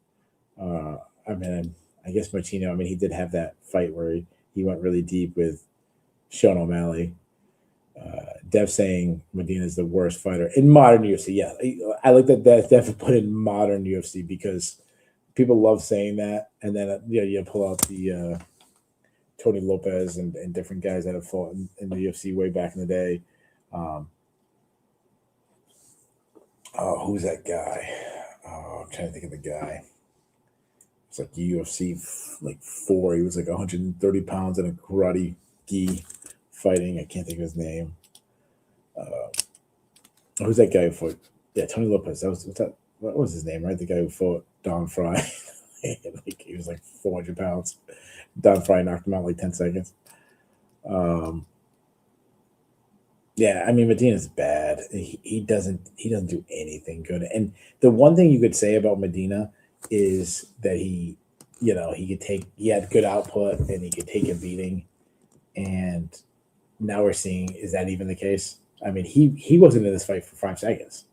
I guess Motinho. He did have that fight where he went really deep with Sean O'Malley. Dev saying Medina is the worst fighter in modern UFC. Yeah, I like that Dev put in modern UFC because people love saying that, and then you pull out the Tony Lopez and different guys that have fought in the UFC way back in the day. Who's that guy? I'm trying to think of the guy. It's like UFC 4. He was 130 pounds in a karate gi fighting. I can't think of his name. Who's that guy who fought? Yeah, Tony Lopez. What was his name, right? The guy who fought Don Fry. He was 400 pounds. Don Fry knocked him out 10 seconds. Yeah, Medina's bad. He doesn't do anything good. And the one thing you could say about Medina is that he had good output and he could take a beating. And now we're seeing, is that even the case? He wasn't in this fight for 5 seconds.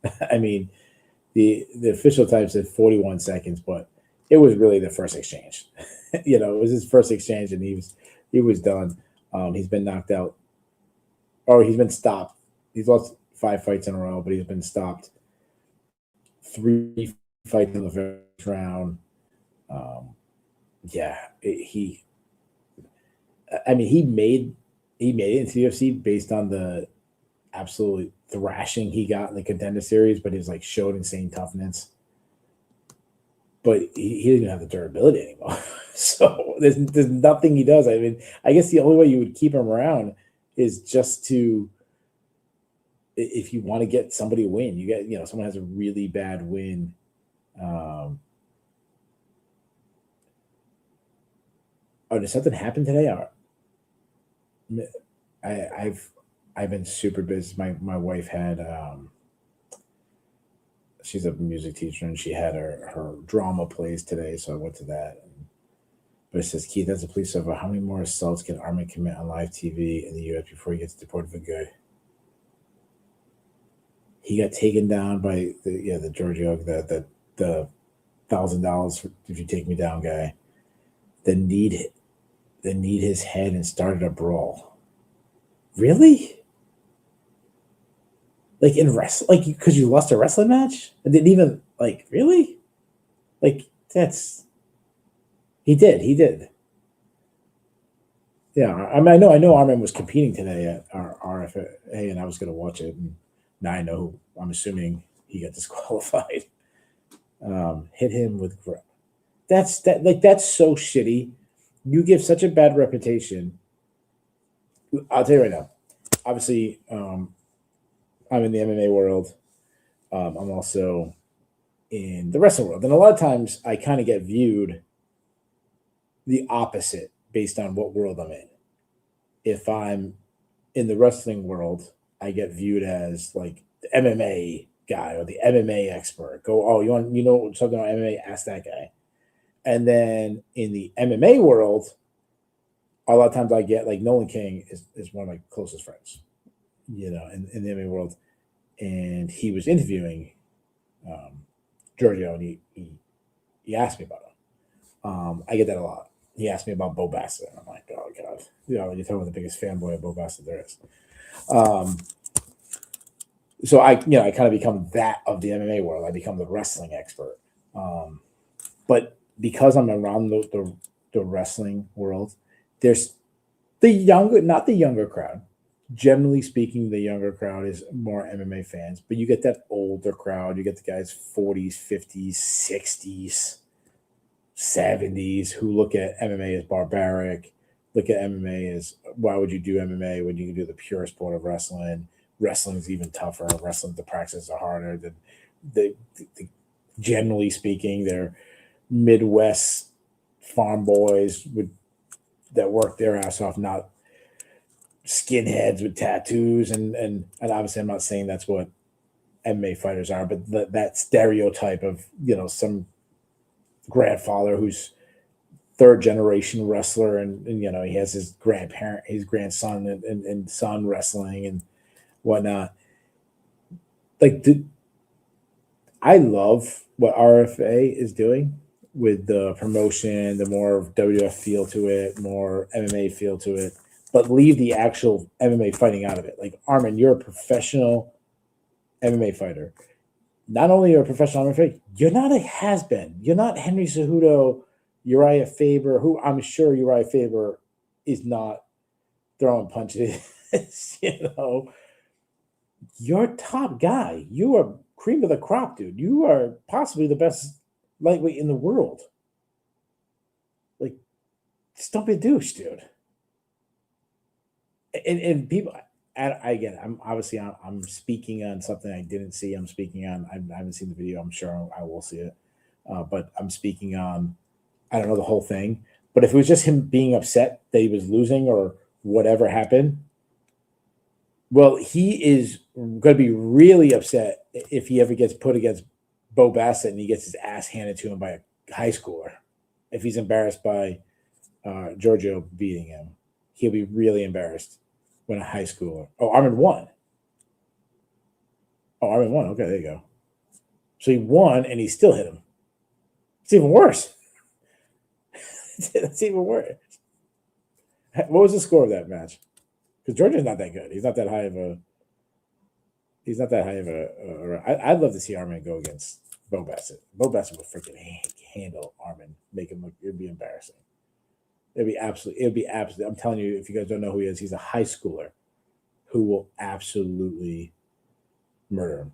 The official time said 41 seconds, but it was really the first exchange. It was his first exchange, and he was done. He's been knocked out, or he's been stopped. He's lost 5 fights in a row, but he's been stopped 3 fights in the first round. Yeah, he made it into the UFC based on the absolute thrashing he got in the Contender Series, but he's like showed insane toughness. But he doesn't have the durability anymore. So there's nothing he does. I mean, I guess the only way you would keep him around is just to, if you want to get somebody a win, you get, someone has a really bad win. Did something happen today? I've been super busy. My wife had she's a music teacher and she had her drama plays today, so I went to that. But it says, Keith, as a police officer, how many more assaults can Armin commit on live TV in the U.S. before he gets deported for good? He got taken down by the Giorgio, the $1,000 if you take me down guy. Then kneed his head and started a brawl. Really? Like in wrestling, like because you lost a wrestling match and didn't even really, he did. Yeah, I mean, I know Armin was competing today at our RFA, and I was going to watch it. And now I know. I'm assuming he got disqualified. Hit him with that's so shitty. You give such a bad reputation. I'll tell you right now. Obviously, I'm in the MMA world. I'm also in the wrestling world, and a lot of times I kind of get viewed the opposite based on what world I'm in. If I'm in the wrestling world, I get viewed as like the MMA guy or the MMA expert. You know something about MMA? Ask that guy. And then in the MMA world, a lot of times I get like Nolan King is one of my closest friends, in the MMA world. And he was interviewing Giorgio, and he asked me about him. I get that a lot. He asked me about Bo Bassett, and I'm like, oh god, you're talking about the biggest fanboy of Bo Bassett there is. So I kind of become that of the MMA world. I become the wrestling expert. But because I'm around the wrestling world, there's not the younger crowd. Generally speaking, the younger crowd is more MMA fans, but you get that older crowd. You get the guys 40s, 50s, 60s, 70s who look at MMA as barbaric, look at MMA as, why would you do MMA when you can do the pure sport of wrestling? Wrestling's even tougher. The practices are harder. Generally speaking, they're Midwest farm boys that work their ass off, not skinheads with tattoos. And obviously I'm not saying that's what MMA fighters are, but that stereotype of, some grandfather who's third generation wrestler and he has his grandson and son wrestling and whatnot. I love what RFA is doing with the promotion, the more WF feel to it, more MMA feel to it, but leave the actual MMA fighting out of it. Like, Armin, you're a professional MMA fighter. Not only are you a professional MMA fighter, you're not a has-been. You're not Henry Cejudo, Uriah Faber, who I'm sure Uriah Faber is not throwing punches. You're top guy. You are cream of the crop, dude. You are possibly the best lightweight in the world. Like, just don't be a douche, dude. And people, I'm speaking on something I didn't see. I haven't seen the video. I'm sure I will see it. But I'm speaking on, I don't know the whole thing. But if it was just him being upset that he was losing or whatever happened, well, he is going to be really upset if he ever gets put against Bo Bassett and he gets his ass handed to him by a high schooler. If he's embarrassed by Giorgio beating him, he'll be really embarrassed when a high schooler. Oh, Armin won. Okay, there you go. So he won and he still hit him. It's even worse. That's even worse. What was the score of that match? Because Giorgio's not that good. He's not that high of a. I'd love to see Armin go against Bo Bassett. Bo Bassett would freaking handle Armin, make him look. It'd be embarrassing. It'd be absolutely. It'd be absolutely. I'm telling you, if you guys don't know who he is, he's a high schooler who will absolutely murder him.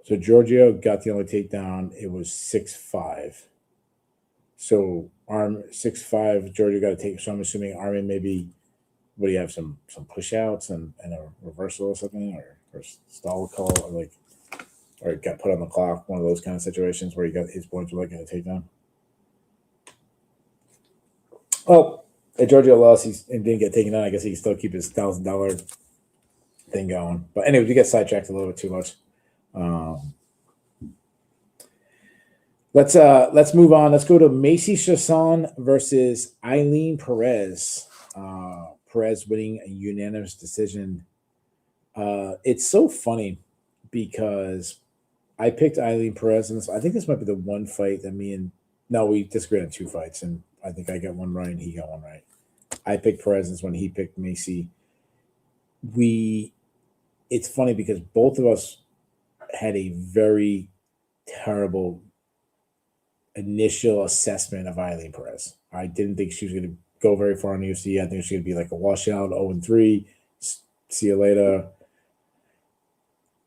So Giorgio got the only takedown. It was 6-5. So Arm 6-5. Giorgio got a take. So I'm assuming Armin maybe. What do you have? Some push outs and a reversal or something, or stall call, or it got put on the clock. One of those kind of situations where he got his points were like in a takedown. Oh, if Giorgio lost, and didn't get taken down. I guess he can still keep his $1,000 thing going. But anyway, we get sidetracked a little bit too much. Let's move on. Let's go to Macy Chiasson versus Eileen Perez. Perez winning a unanimous decision. It's so funny because I picked Eileen Perez, and I think this might be the one fight that we disagreed on 2 fights, and I think I got one right and he got one right. I picked Perez when he picked Macy. It's funny because both of us had a very terrible initial assessment of Eileen Perez. I didn't think she was going to go very far in the UFC. I think she was going to be like a washout, 0-3. See you later.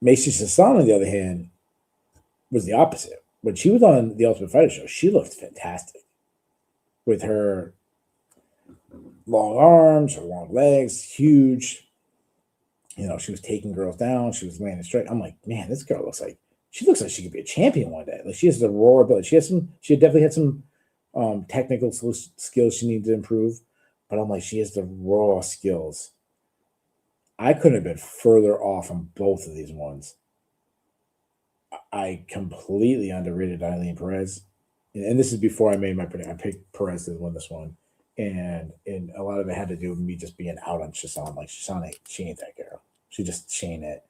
Macy Chiasson, on the other hand, was the opposite. When she was on the Ultimate Fighter show, she looked fantastic with her long arms, her long legs, huge. She was taking girls down. She was landing straight. I'm like, man, this girl looks like she could be a champion one day. Like, she has the raw ability. She definitely had some technical skills she needed to improve, but I'm like, she has the raw skills. I couldn't have been further off on both of these ones. I completely underrated Eileen Perez. And this is before I made my prediction. I picked Perez to win this one. And a lot of it had to do with me just being out on Chiasson. Like, Chiasson, she ain't that girl. She ain't it.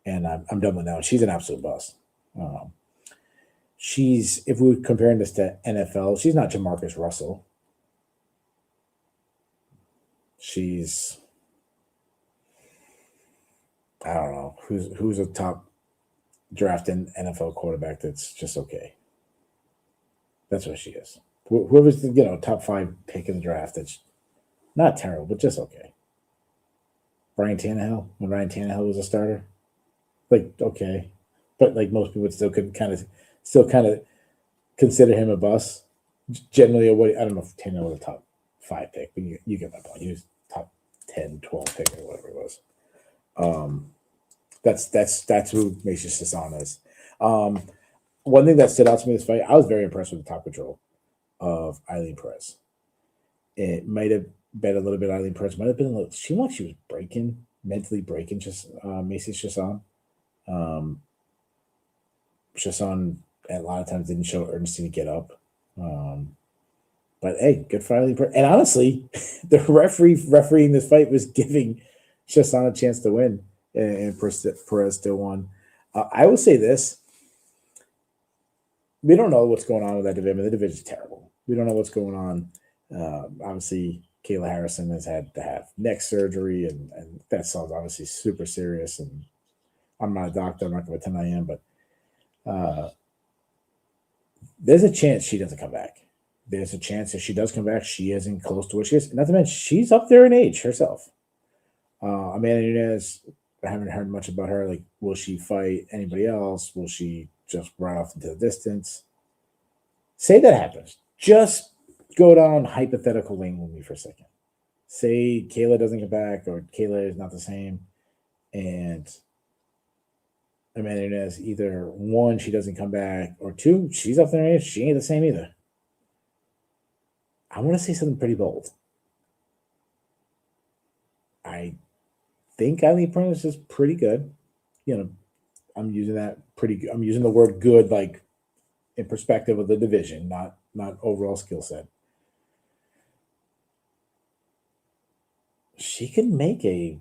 And I'm done with that. She's an absolute bust. If we were comparing this to NFL, she's not Jamarcus Russell. She's, I don't know, who's a top drafting NFL quarterback that's just okay. That's what she is. Whoever's the top 5 pick in the draft, that's not terrible, but just okay. Ryan Tannehill, when Ryan Tannehill was a starter, like, okay, but like most people still could kind of consider him a bust. Generally, I don't know if Tannehill was a top 5 pick, but you get my point. He was top 10, 12 pick or whatever it was. That's who Macy Chiasson is. One thing that stood out to me this fight, I was very impressed with the top control of Eileen Perez. It might have been a little bit Eileen Perez. Might have been a little. She was mentally breaking. Just Macy Chiasson. Chiasson a lot of times didn't show urgency to get up. But hey, good for Eileen Perez. And honestly, the refereeing this fight was giving Chiasson a chance to win, and Perez still won. I will say this. We don't know what's going on with that division. The division is terrible. We don't know what's going on. Obviously, Kayla Harrison has had to have neck surgery, and that sounds obviously super serious. And I'm not a doctor. I'm not going to pretend I am, but there's a chance she doesn't come back. There's a chance if she does come back, she isn't close to what she is. Not to mention, she's up there in age herself. Amanda Nunes, I haven't heard much about her. Like, will she fight anybody else? Will she just run off into the distance? Say that happens. Just go down hypothetical lane with me for a second. Say Kayla doesn't come back, or Kayla is not the same, and Amanda Nunes, either 1, she doesn't come back, or 2, she's up there, she ain't the same either. I want to say something pretty bold. I think Eileen Perez is pretty good. I'm using that pretty good. I'm using the word good, like, in perspective of the division, not overall skill set. She could make a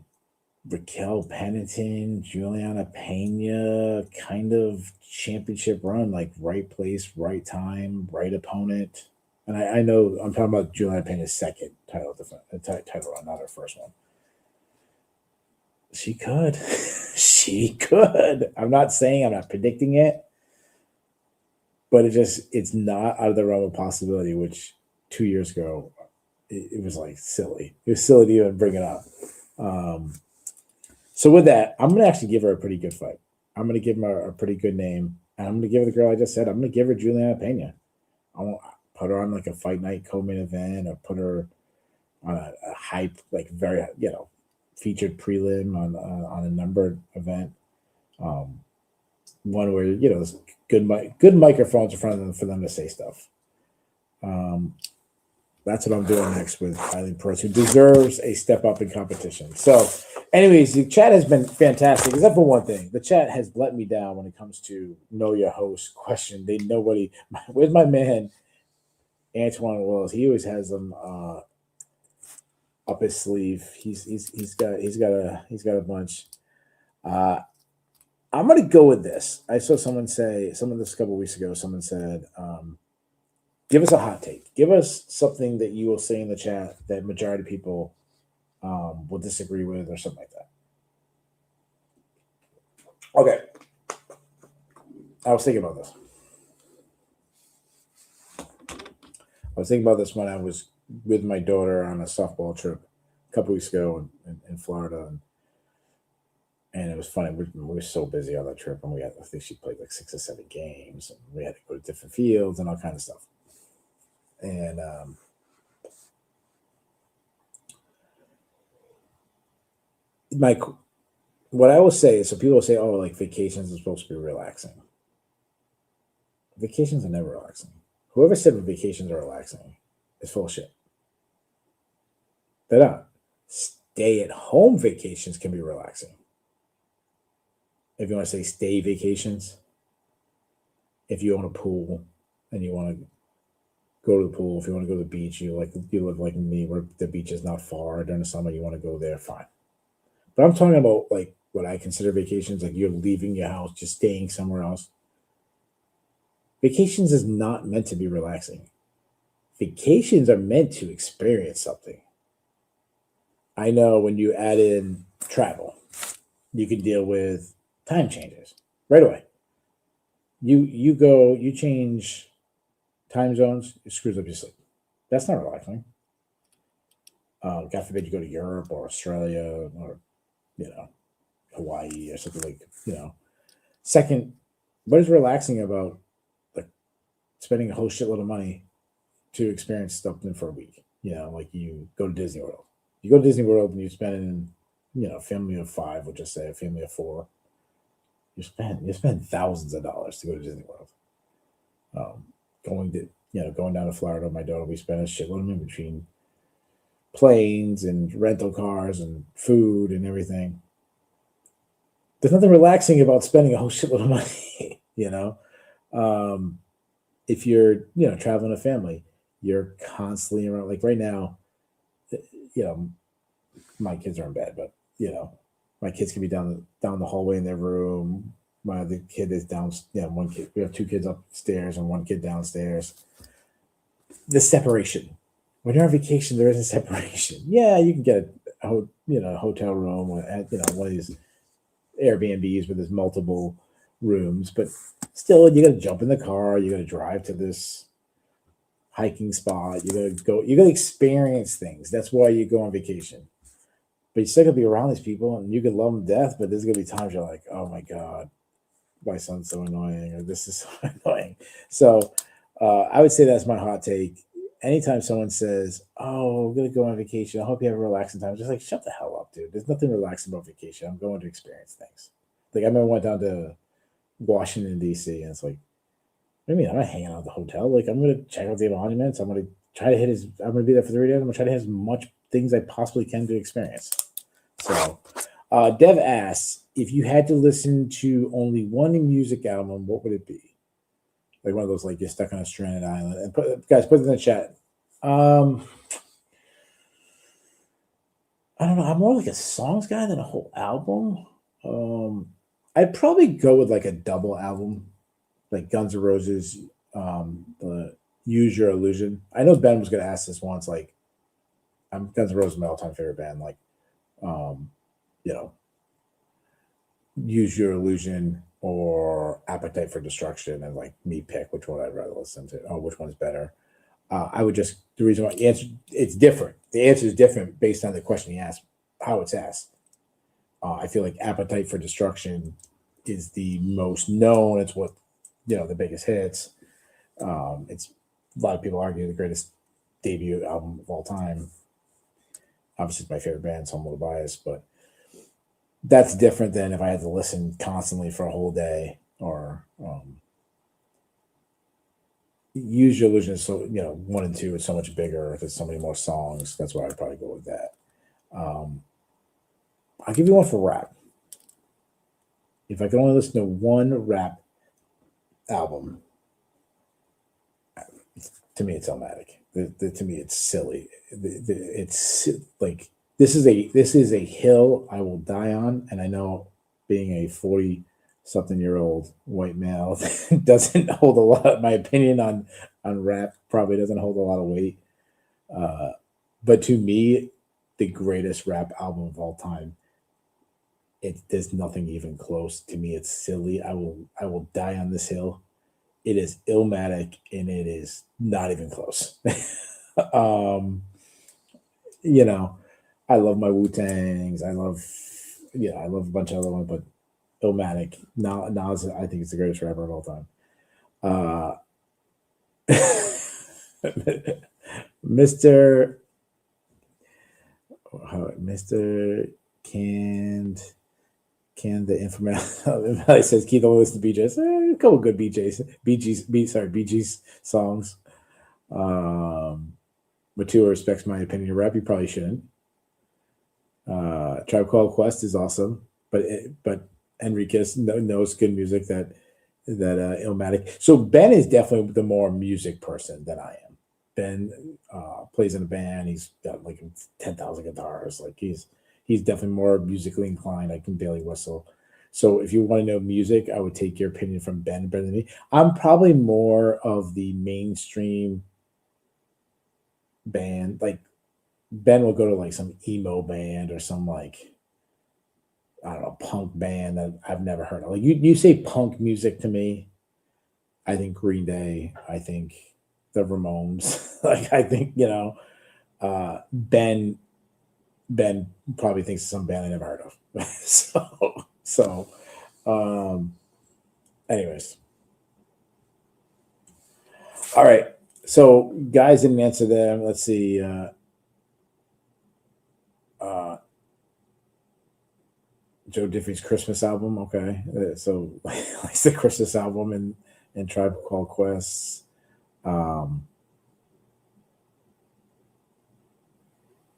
Raquel Pennington, Juliana Pena kind of championship run, like right place, right time, right opponent. And I know I'm talking about Juliana Pena's second title run, not her first one. She could. She could. I'm not predicting it, but it's not out of the realm of possibility, which 2 years ago, it was like silly. It was silly to even bring it up. So with that, I'm going to actually give her a pretty good fight. I'm going to give her a pretty good name. And I'm going to give her the girl I just said. I'm going to give her Juliana Pena. I won't put her on like a fight night co-main event or put her on a hype, like very, featured prelim on a numbered event. One where, there's good microphones in front of them for them to say stuff. That's what I'm doing next with Eileen Perez, who deserves a step up in competition. So, anyways, the chat has been fantastic, except for one thing. The chat has let me down when it comes to know your host question. Nobody. Where's my man, Antoine Willis? He always has them up his sleeve. He's got a bunch. I'm gonna go with this. I saw someone of this a couple weeks ago. Someone said, give us a hot take. Give us something that you will say in the chat that majority of people will disagree with or something like that. Okay. I was thinking about this when I was with my daughter on a softball trip a couple weeks ago in Florida. And it was funny. We were so busy on that trip. And I think she played like 6 or 7 games. And we had to go to different fields and all kinds of stuff. And what I will say is, so people will say, oh, like vacations are supposed to be relaxing. Vacations are never relaxing. Whoever said vacations are relaxing is full of shit. They're not. Stay-at-home vacations can be relaxing. If you want to say stay vacations, if you own a pool and you want to go to the pool, if you want to go to the beach, you live like me, where the beach is not far during the summer, you want to go there, fine. But I'm talking about like what I consider vacations, like you're leaving your house, just staying somewhere else. Vacations is not meant to be relaxing. Vacations are meant to experience something. I know when you add in travel, you can deal with time changes right away. You change time zones, it screws up your sleep. That's not relaxing. God forbid you go to Europe or Australia or, Hawaii or something like, Second, what is relaxing about like spending a whole shitload of money to experience something for a week? Like you go to Disney World. You go to Disney World and you spend, a family of 5, we'll just say a family of 4. You spend thousands of dollars to go to Disney World. Going down to Florida with my daughter, we spent a shitload of money between planes and rental cars and food and everything. There's nothing relaxing about spending a whole shitload of money, if you're, traveling a family, you're constantly around. Like right now, my kids are in bed, but my kids can be down the hallway in their room. My other kid is down. One kid. We have 2 kids upstairs and 1 kid downstairs. The separation. When you're on vacation, there isn't separation. Yeah, you can get a hotel room at one of these Airbnbs where there's multiple rooms, but still, you got to jump in the car. You got to drive to this hiking spot. You got to experience things. That's why you go on vacation. But you're still gonna be around these people, and you can love them to death. But there's gonna be times you're like, "Oh my god, my son's so annoying," or "This is so annoying." So, I would say that's my hot take. Anytime someone says, "Oh, I'm gonna go on vacation," I hope you have a relaxing time. Just like, shut the hell up, dude. There's nothing relaxing about vacation. I'm going to experience things. Like I remember I went down to Washington D.C. and it's like, what do you mean? I'm not hanging out at the hotel. Like I'm gonna check out the monuments. I'm gonna be there for 3 days. I'm gonna try to hit as much things I possibly can to experience. So, Dev asks, if you had to listen to only one music album, what would it be? Like one of those, like you're stuck on a stranded island. And put it in the chat. I don't know. I'm more like a songs guy than a whole album. I'd probably go with like a double album, like Guns N' Roses, the Use Your Illusion. I know Ben was going to ask this once. Like, Guns N' Roses is my all-time favorite band. Like, Use Your Illusion or Appetite for Destruction and like me pick which one I'd rather listen to. Oh, which one's better? I would just the reason why the answer it's different. The answer is different based on the question you ask, how it's asked. I feel like Appetite for Destruction is the most known. It's what the biggest hits. It's a lot of people argue the greatest debut album of all time. Obviously, it's my favorite band, so I'm a little biased, but that's different than if I had to listen constantly for a whole day or Use Your Illusion. So 1 and 2 is so much bigger. There's so many more songs. That's why I'd probably go with that. I'll give you one for rap. If I could only listen to one rap album, to me it's Illmatic. To me it's silly. It's like this is a hill I will die on, and I know being a 40-something-year-old white male doesn't hold a lot. My opinion on rap probably doesn't hold a lot of weight. But to me, the greatest rap album of all time, there's nothing even close. To me, it's silly. I will die on this hill. It is Illmatic, and it is not even close. I love my Wu-Tangs. I love a bunch of other ones, but Illmatic, Nas, I think it's the greatest rapper of all time. Mr. Can the information says Keith only listen to BJ's. A couple good BG's songs. Matua respects my opinion of rap. You probably shouldn't. Tribe Called Quest is awesome, but Enriquez knows good music that Illmatic. So Ben is definitely the more music person than I am. Ben plays in a band. He's got like 10,000 guitars. Like he's definitely more musically inclined. I can barely whistle. So if you want to know music, I would take your opinion from Ben better than me. I'm probably more of the mainstream band. Like Ben will go to like some emo band or some like, I don't know, punk band that I've never heard of. Like you say punk music to me, I think Green Day, I think the Ramones. Like I think, Ben probably thinks of some band I never heard of. so anyways. All right. So guys didn't answer them. Let's see. Joe Diffie's Christmas album. Okay. So likes the Christmas album and Tribe Called Quest.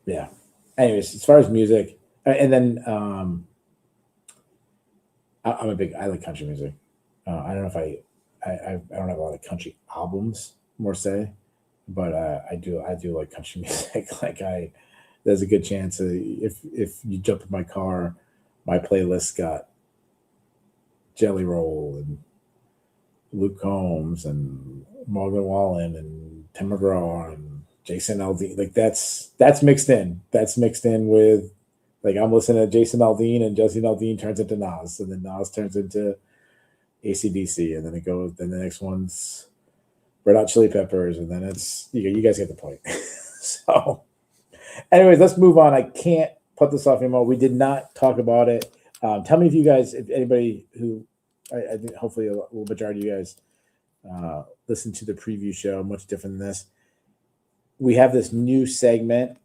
Yeah. Anyways, as far as music, and then I like country music. I don't know if I don't have a lot of country albums, more say, but I do like country music. Like there's a good chance if you jump in my car, my playlist got Jelly Roll and Luke Combs and Morgan Wallen and Tim McGraw and Jason Aldean. Like that's mixed in. That's mixed in with like I'm listening to Jason Aldean and Jason Aldean turns into Nas, and then Nas turns into AC/DC, and then it goes. Then the next one's Red Hot Chili Peppers, and then it's you guys get the point. So, anyways, let's move on. I can't put this off anymore. We did not talk about it. Tell me if anybody who I think hopefully a little majority of you guys listen to the preview show, much different than this. We have this new segment.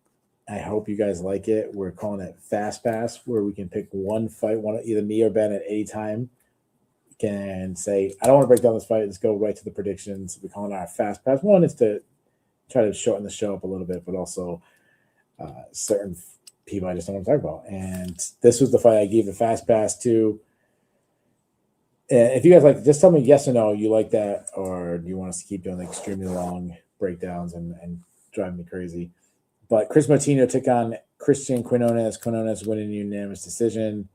I hope you guys like it. We're calling it Fast Pass, where we can pick one fight, either me or Ben at any time. Can say, I don't want to break down this fight. Let's go right to the predictions. We're calling our Fast Pass. One is to try to shorten the show up a little bit, but also certain people I just don't want to talk about. And this was the fight I gave the Fast Pass to. And if you guys like, just tell me yes or no, you like that, or do you want us to keep doing the extremely long breakdowns and drive me crazy? But Chris Martino took on Christian Quinones. Quinones winning unanimous decision.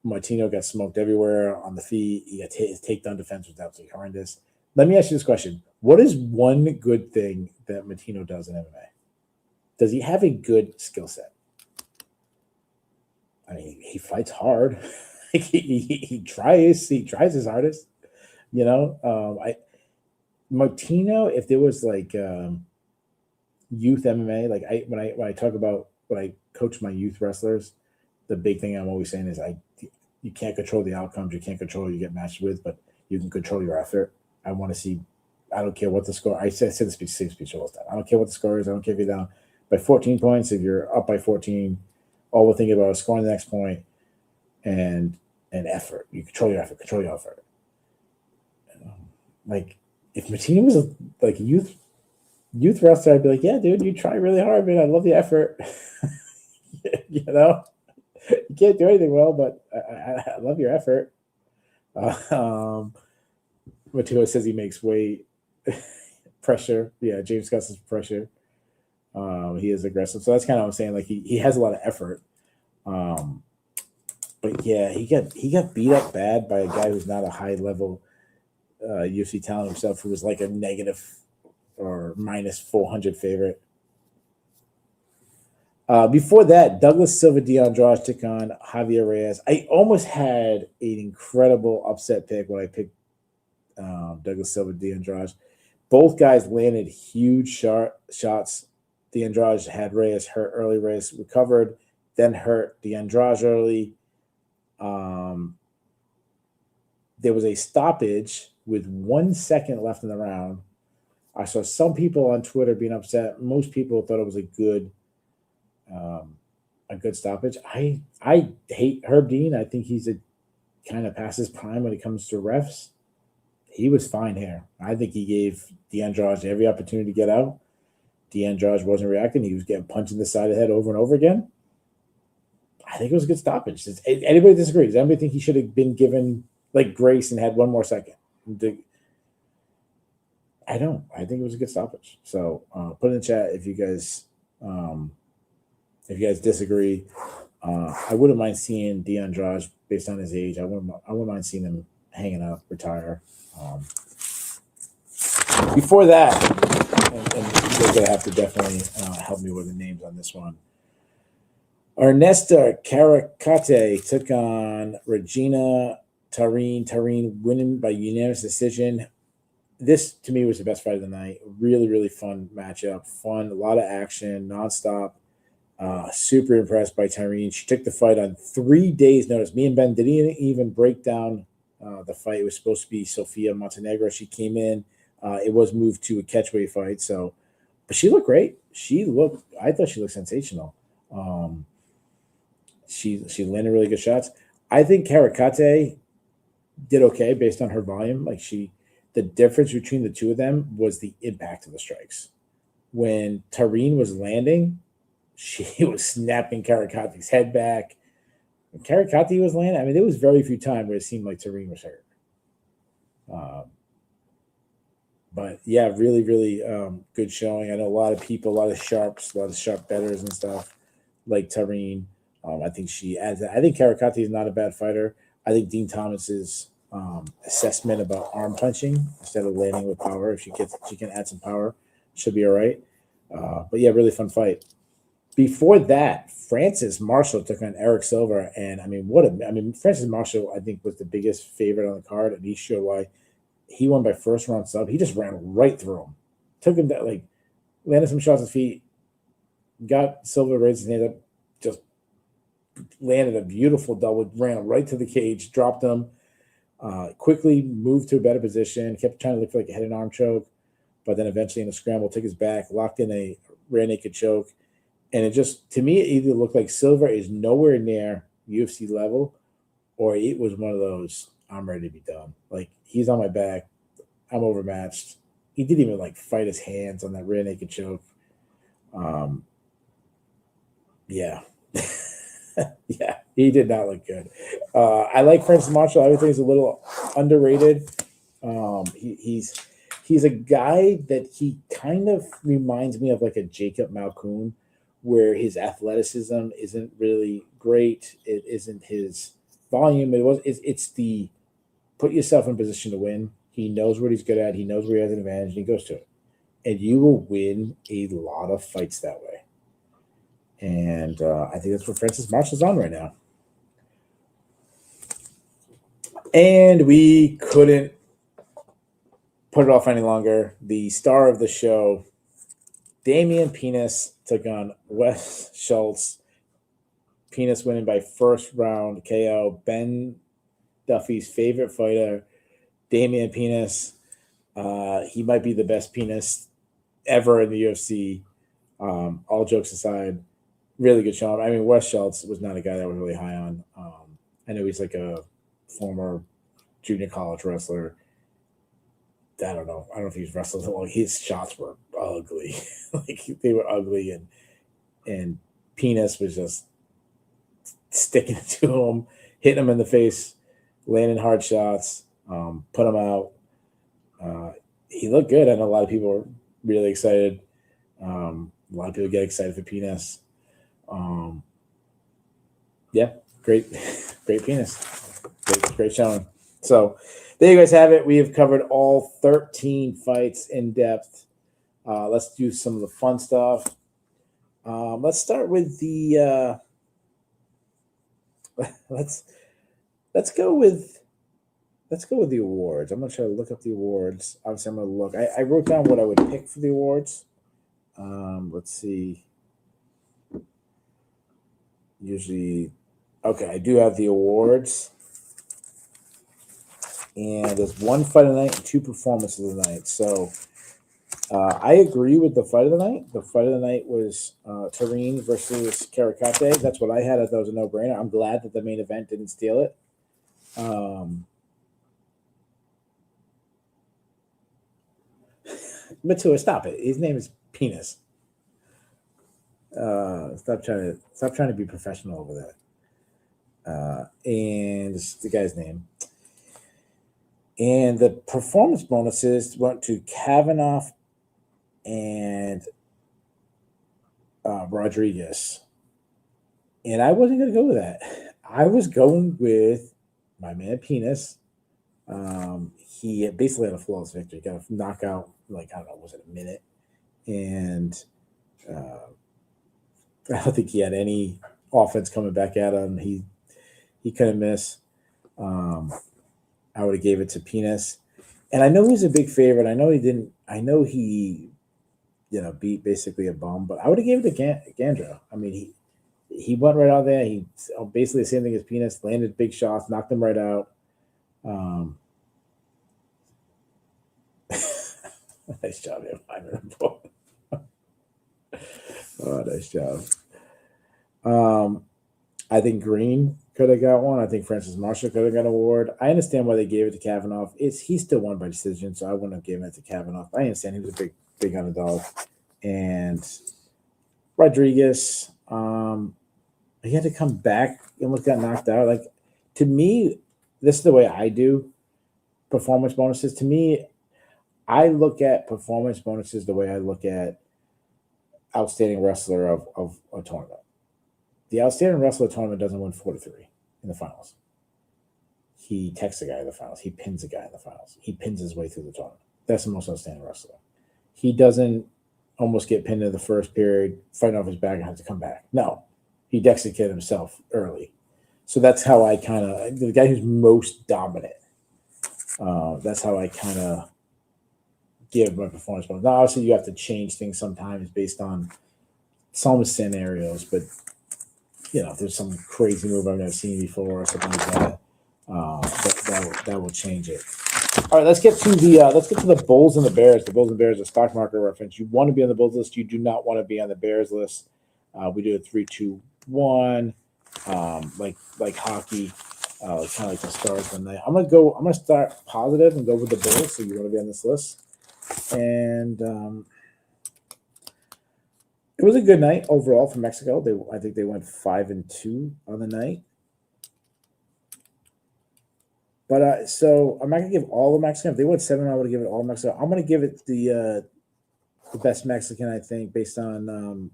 Martino got smoked everywhere on the feet. His takedown defense was absolutely horrendous. Let me ask you this question. What is one good thing that Martino does in MMA? Does he have a good skill set? I mean, he fights hard. he tries his hardest. Martino, if there was like youth MMA, like when I talk about when I coach my youth wrestlers, the big thing I'm always saying is you can't control the outcomes, you can't control who you get matched with, but you can control your effort. I want to see. I don't care what the score. I said the same speech all the time. I don't care what the score is. I don't care if you're down by 14 points. If you're up by 14, all we're thinking about is scoring the next point and effort. You control your effort. Control your effort. Like if Martino was like a youth wrestler, I'd be like, yeah, dude, you try really hard, man. I love the effort. You can't do anything well, but I love your effort. Martino says he makes weight. Pressure. Yeah, James Gus's pressure. He is aggressive. So that's kind of what I'm saying. Like he has a lot of effort. But yeah, he got beat up bad by a guy who's not a high level UFC talent himself, who was like a negative or minus 400 favorite. Before that, Douglas Silva de Andrade took on Javier Reyes. I almost had an incredible upset pick when I picked Douglas Silva de Andrade. Both guys landed huge shots. De Andrade had Reyes hurt early. Reyes recovered, then hurt De Andrade early. There was a stoppage with 1 second left in the round. I saw some people on Twitter being upset. Most people thought it was a good stoppage. I hate Herb Dean. I think he's a kind of past his prime when it comes to refs. He was fine here. I think he gave De Andrade every opportunity to get out. De Andrade wasn't reacting. He was getting punched in the side of the head over and over again. I think it was a good stoppage. Anybody disagrees? Does anybody think he should have been given like grace and had 1 more second? I don't. I think it was a good stoppage. So put in the chat if you guys disagree. I wouldn't mind seeing De Andrade based on his age. I wouldn't mind seeing him hanging up, retire. Before that, and you're going to have to definitely help me with the names on this one. Ernesto Caracate took on Regina Tarine. Tarine winning by unanimous decision. This, to me, was the best fight of the night. Really, really fun matchup. Fun, a lot of action, nonstop. Super impressed by Tarine. She took the fight on 3 days' notice. Me and Ben didn't even break down the fight. It was supposed to be Sofia Montenegro. She came in. It was moved to a catchweight fight. But she looked great. I thought she looked sensational. She landed really good shots. I think Caracate did okay based on her volume. The difference between the two of them was the impact of the strikes. When Tarine was landing, she was snapping Caracate's head back. When Caracate was landing, I mean, there was very few times where it seemed like Tarine was hurt. But yeah, really, really good showing. I know a lot of people, a lot of sharp bettors and stuff like Tarine. I think she adds that. I think Caracate is not a bad fighter. I think Dean Thomas's assessment about arm punching instead of landing with power, if she can add some power, should be all right. But yeah, really fun fight. Before that, Francis Marshall took on Eric Silva, and Francis Marshall, I think, was the biggest favorite on the card, and he showed why. He won by first round sub. He just ran right through him, took him down, landed some shots at his feet, got Silva, raised his hand up, just landed a beautiful double, ran right to the cage, dropped him, quickly moved to a better position, kept trying to look like a head and arm choke, but then eventually in a scramble took his back, locked in a rear naked choke. And it just, to me, it either looked like Silva is nowhere near UFC level, or it was one of those, I'm ready to be done. Like, he's on my back, I'm overmatched. He didn't even fight his hands on that rear naked choke. Yeah. Yeah, he did not look good. I like Francis Marshall. I think he's a little underrated. He's a guy that he kind of reminds me of like a Jacob Malkoun, where his athleticism isn't really great. It isn't his volume. It's the put yourself in position to win. He knows what he's good at. He knows where he has an advantage, and he goes to it. And you will win a lot of fights that way. And I think that's what Francis Marshall's on right now. And we couldn't put it off any longer. The star of the show, Damian Penis, took on Wes Schultz. Penis winning by first round KO. Ben Duffy's favorite fighter, Damian Penis. He might be the best penis ever in the UFC. All jokes aside, really good show. I mean, Wes Schultz was not a guy that I was really high on. I know he's like a former junior college wrestler. I don't know. I don't know if he's wrestled so long. His shots were ugly. Like they were ugly, and Penis was just sticking it to him, hitting him in the face, landing hard shots, put him out. He looked good. I know a lot of people were really excited. A lot of people get excited for Penis. Yeah, great Penis. Great showing. So there you guys have it. We have covered all 13 fights in depth. Let's do some of the fun stuff. Let's start with the let's go with the awards. I'm gonna try to look up the awards. Obviously, I'm gonna look. I wrote down what I would pick for the awards. Let's see. Usually, okay, I do have the awards. And there's one fight of the night and two performances of the night. So I agree with the fight of the night. The fight of the night was Tareen versus Karikate. That's what I had. I thought it was a no-brainer. I'm glad that the main event didn't steal it. Matua, stop it. His name is Penis. Stop trying to be professional over that. And this is the guy's name. And the performance bonuses went to Kavanagh and Rodriguez. And I wasn't going to go with that. I was going with my man Penis. He basically had a flawless victory. Got a knockout, like, I don't know, was it a minute? And I don't think he had any offense coming back at him. He couldn't miss. I would have gave it to Penis. And I know he's a big favorite. I know he beat basically a bum, but I would have gave it to Gandro. I mean, he went right out there. He basically the same thing as Penis, landed big shots, knocked him right out. Nice job, man. Oh, nice job. I think Green could have got one. I think Francis Marshall could have got an award. I understand why they gave it to Kavanagh. He still won by decision, so I wouldn't have given it to Kavanagh. I understand he was a big underdog. And Rodriguez, he had to come back and almost got knocked out. Like, to me, this is the way I do performance bonuses. To me, I look at performance bonuses the way I look at outstanding wrestler of a tournament. The outstanding wrestler tournament doesn't win 4-3 in the finals. He texts a guy in the finals. He pins a guy in the finals. He pins his way through the tournament. That's the most outstanding wrestler. He doesn't almost get pinned in the first period, fighting off his back, and have to come back. No, he decks the kid himself early. So that's how I kind of, the guy who's most dominant, that's how I kind of give my performance bonus. Now, obviously, you have to change things sometimes based on some scenarios, but if there's some crazy move I've never seen before or something like that, that will change it. All right, let's get to the Bulls and the Bears. The Bulls and Bears are stock market reference. You want to be on the Bulls list. You do not want to be on the Bears list. We do a 3-2-1, like hockey, kind of like the Stars one night. I'm gonna start positive and go with the Bulls. So you want to be on this list, and it was a good night overall for Mexico. I think they went 5-2 on the night. But so I'm not gonna give all the Mexican. If they went 7, I would give it all Mexico. I'm gonna give it the best Mexican, I think, based on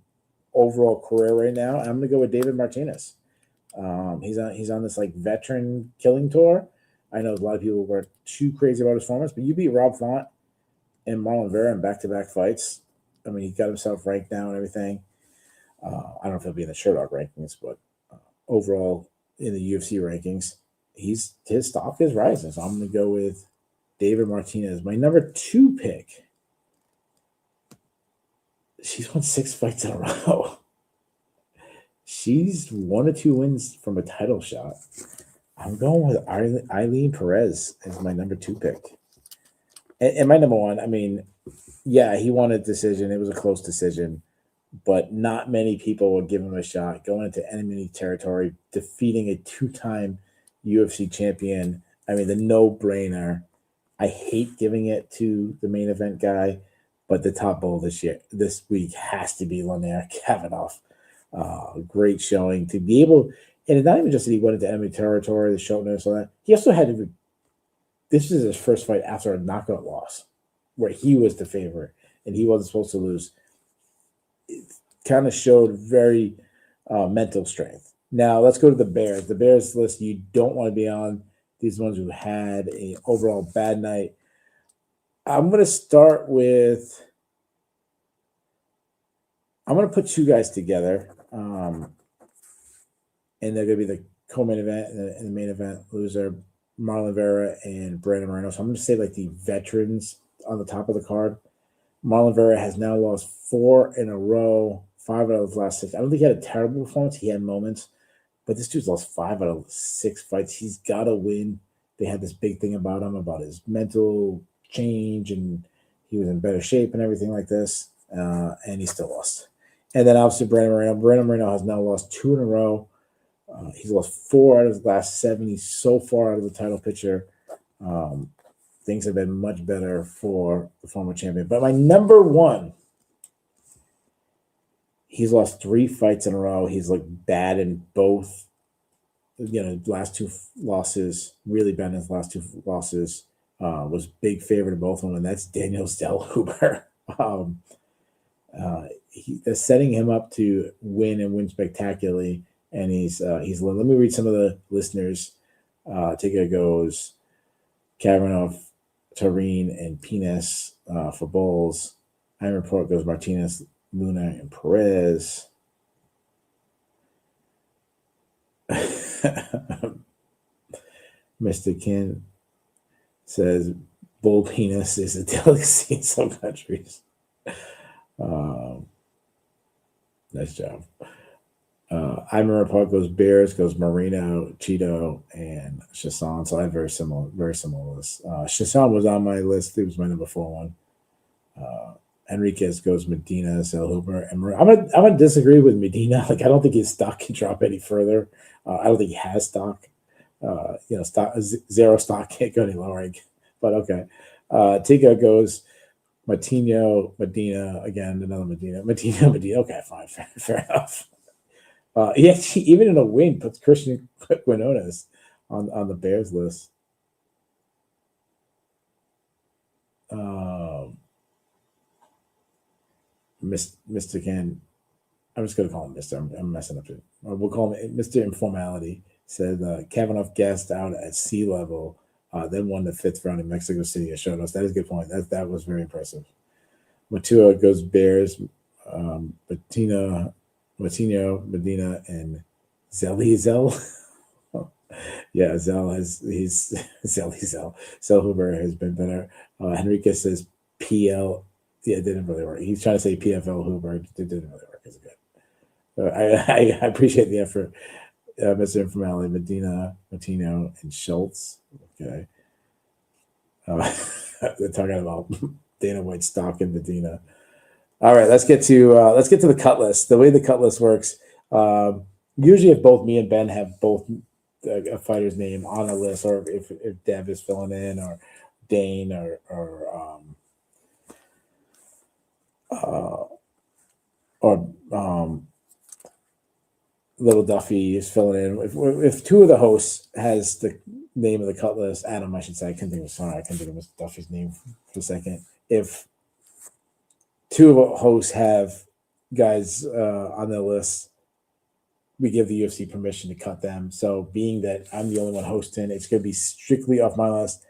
overall career right now. I'm gonna go with David Martinez. He's on this like veteran killing tour. I know a lot of people were too crazy about his performance, but you beat Rob Font and Marlon Vera in back-to-back fights. I mean, he got himself ranked down and everything. I don't know if he'll be in the Sherdog rankings, but overall in the UFC rankings. his stock is rising. So I'm going to go with David Martinez. My number 2 pick. She's won 6 fights in a row. She's 1 or 2 wins from a title shot. I'm going with Eileen Perez as my number 2 pick. And my number 1, I mean, yeah, he won a decision. It was a close decision, but not many people would give him a shot going into enemy territory, defeating a 2-time UFC champion. I mean, the no-brainer. I hate giving it to the main event guy, but the top bull this week has to be Lanier Kavanagh. Great showing to be able, and it's not even just that he went into enemy territory, the shoulders, all that. He also had to. This is his first fight after a knockout loss, where he was the favorite and he wasn't supposed to lose. It kind of showed very mental strength. Now let's go to the Bears. The Bears list you don't want to be on. These ones who had an overall bad night. I'm going to start with. I'm going to put 2 guys together, and they're going to be the co-main event and the main event loser, Marlon Vera and Brandon Moreno. So I'm going to say like the veterans on the top of the card. Marlon Vera has now lost 4 in a row, 5 out of his last 6. I don't think he had a terrible performance. He had moments, but this dude's lost 5 out of 6 fights. He's got to win. They had this big thing about him, about his mental change, and he was in better shape and everything like this, and he still lost. And then obviously Brandon Moreno. Brandon Moreno has now lost 2 in a row. He's lost 4 out of his last 7. He's so far out of the title picture. Things have been much better for the former champion. But my number 1, he's lost 3 fights in a row. He's looked bad in both. Last 2 losses, really bad in his last 2 losses. Was big favorite in both of them, and that's Daniel Zellhuber. They're setting him up to win and win spectacularly. And he's let me read some of the listeners. Tika goes Kavanagh, Tareen, and Penis for Bulls. Iron Report goes Martinez, Luna, and Perez. Mr. Kin says bull penis is a delicacy in some countries. Nice job. Iron Report goes Bears, goes Marino, Cheeto, and Shillan. So I have very similar lists. Shillan was on my list. It was my number 4 one. Enriquez goes Medina, Zellhuber, and I'm gonna disagree with Medina. Like I don't think his stock can drop any further. I don't think he has stock. Stock zero stock can't go any lower. But okay. Tika goes Martino, Medina again. Another Medina. Okay, fine, fair enough. He actually, even in a win, puts Christian Quinones on the Bears list. Mr. Ken, I'm just going to call him Mr. I'm messing up it. We'll call him Mr. Informality. Said Kavanagh gassed out at sea level, then won the 5th round in Mexico City. Showed us that is a good point. That was very impressive. Matua goes Bears, Martino, Medina, and Zell. Yeah, Zellhuber has been better. Henrique says PL. Yeah, it didn't really work. He's trying to say PFL Huber. It didn't really work. It's good. I appreciate the effort, Mr. Informality, Medina, Martino, and Schultz. Okay. They're talking about Dana White stock and Medina. All right, let's get to the cut list. The way the cut list works, usually if both me and Ben have both a fighter's name on a list, or if Dev is filling in, or Dane, or Little Duffy is filling in. If 2 of the hosts has the name of the cut list, Adam, I should say, I couldn't think of Mr. Duffy's name for a second. If 2 of the hosts have guys on the list, we give the UFC permission to cut them. So being that I'm the only one hosting, it's going to be strictly off my list.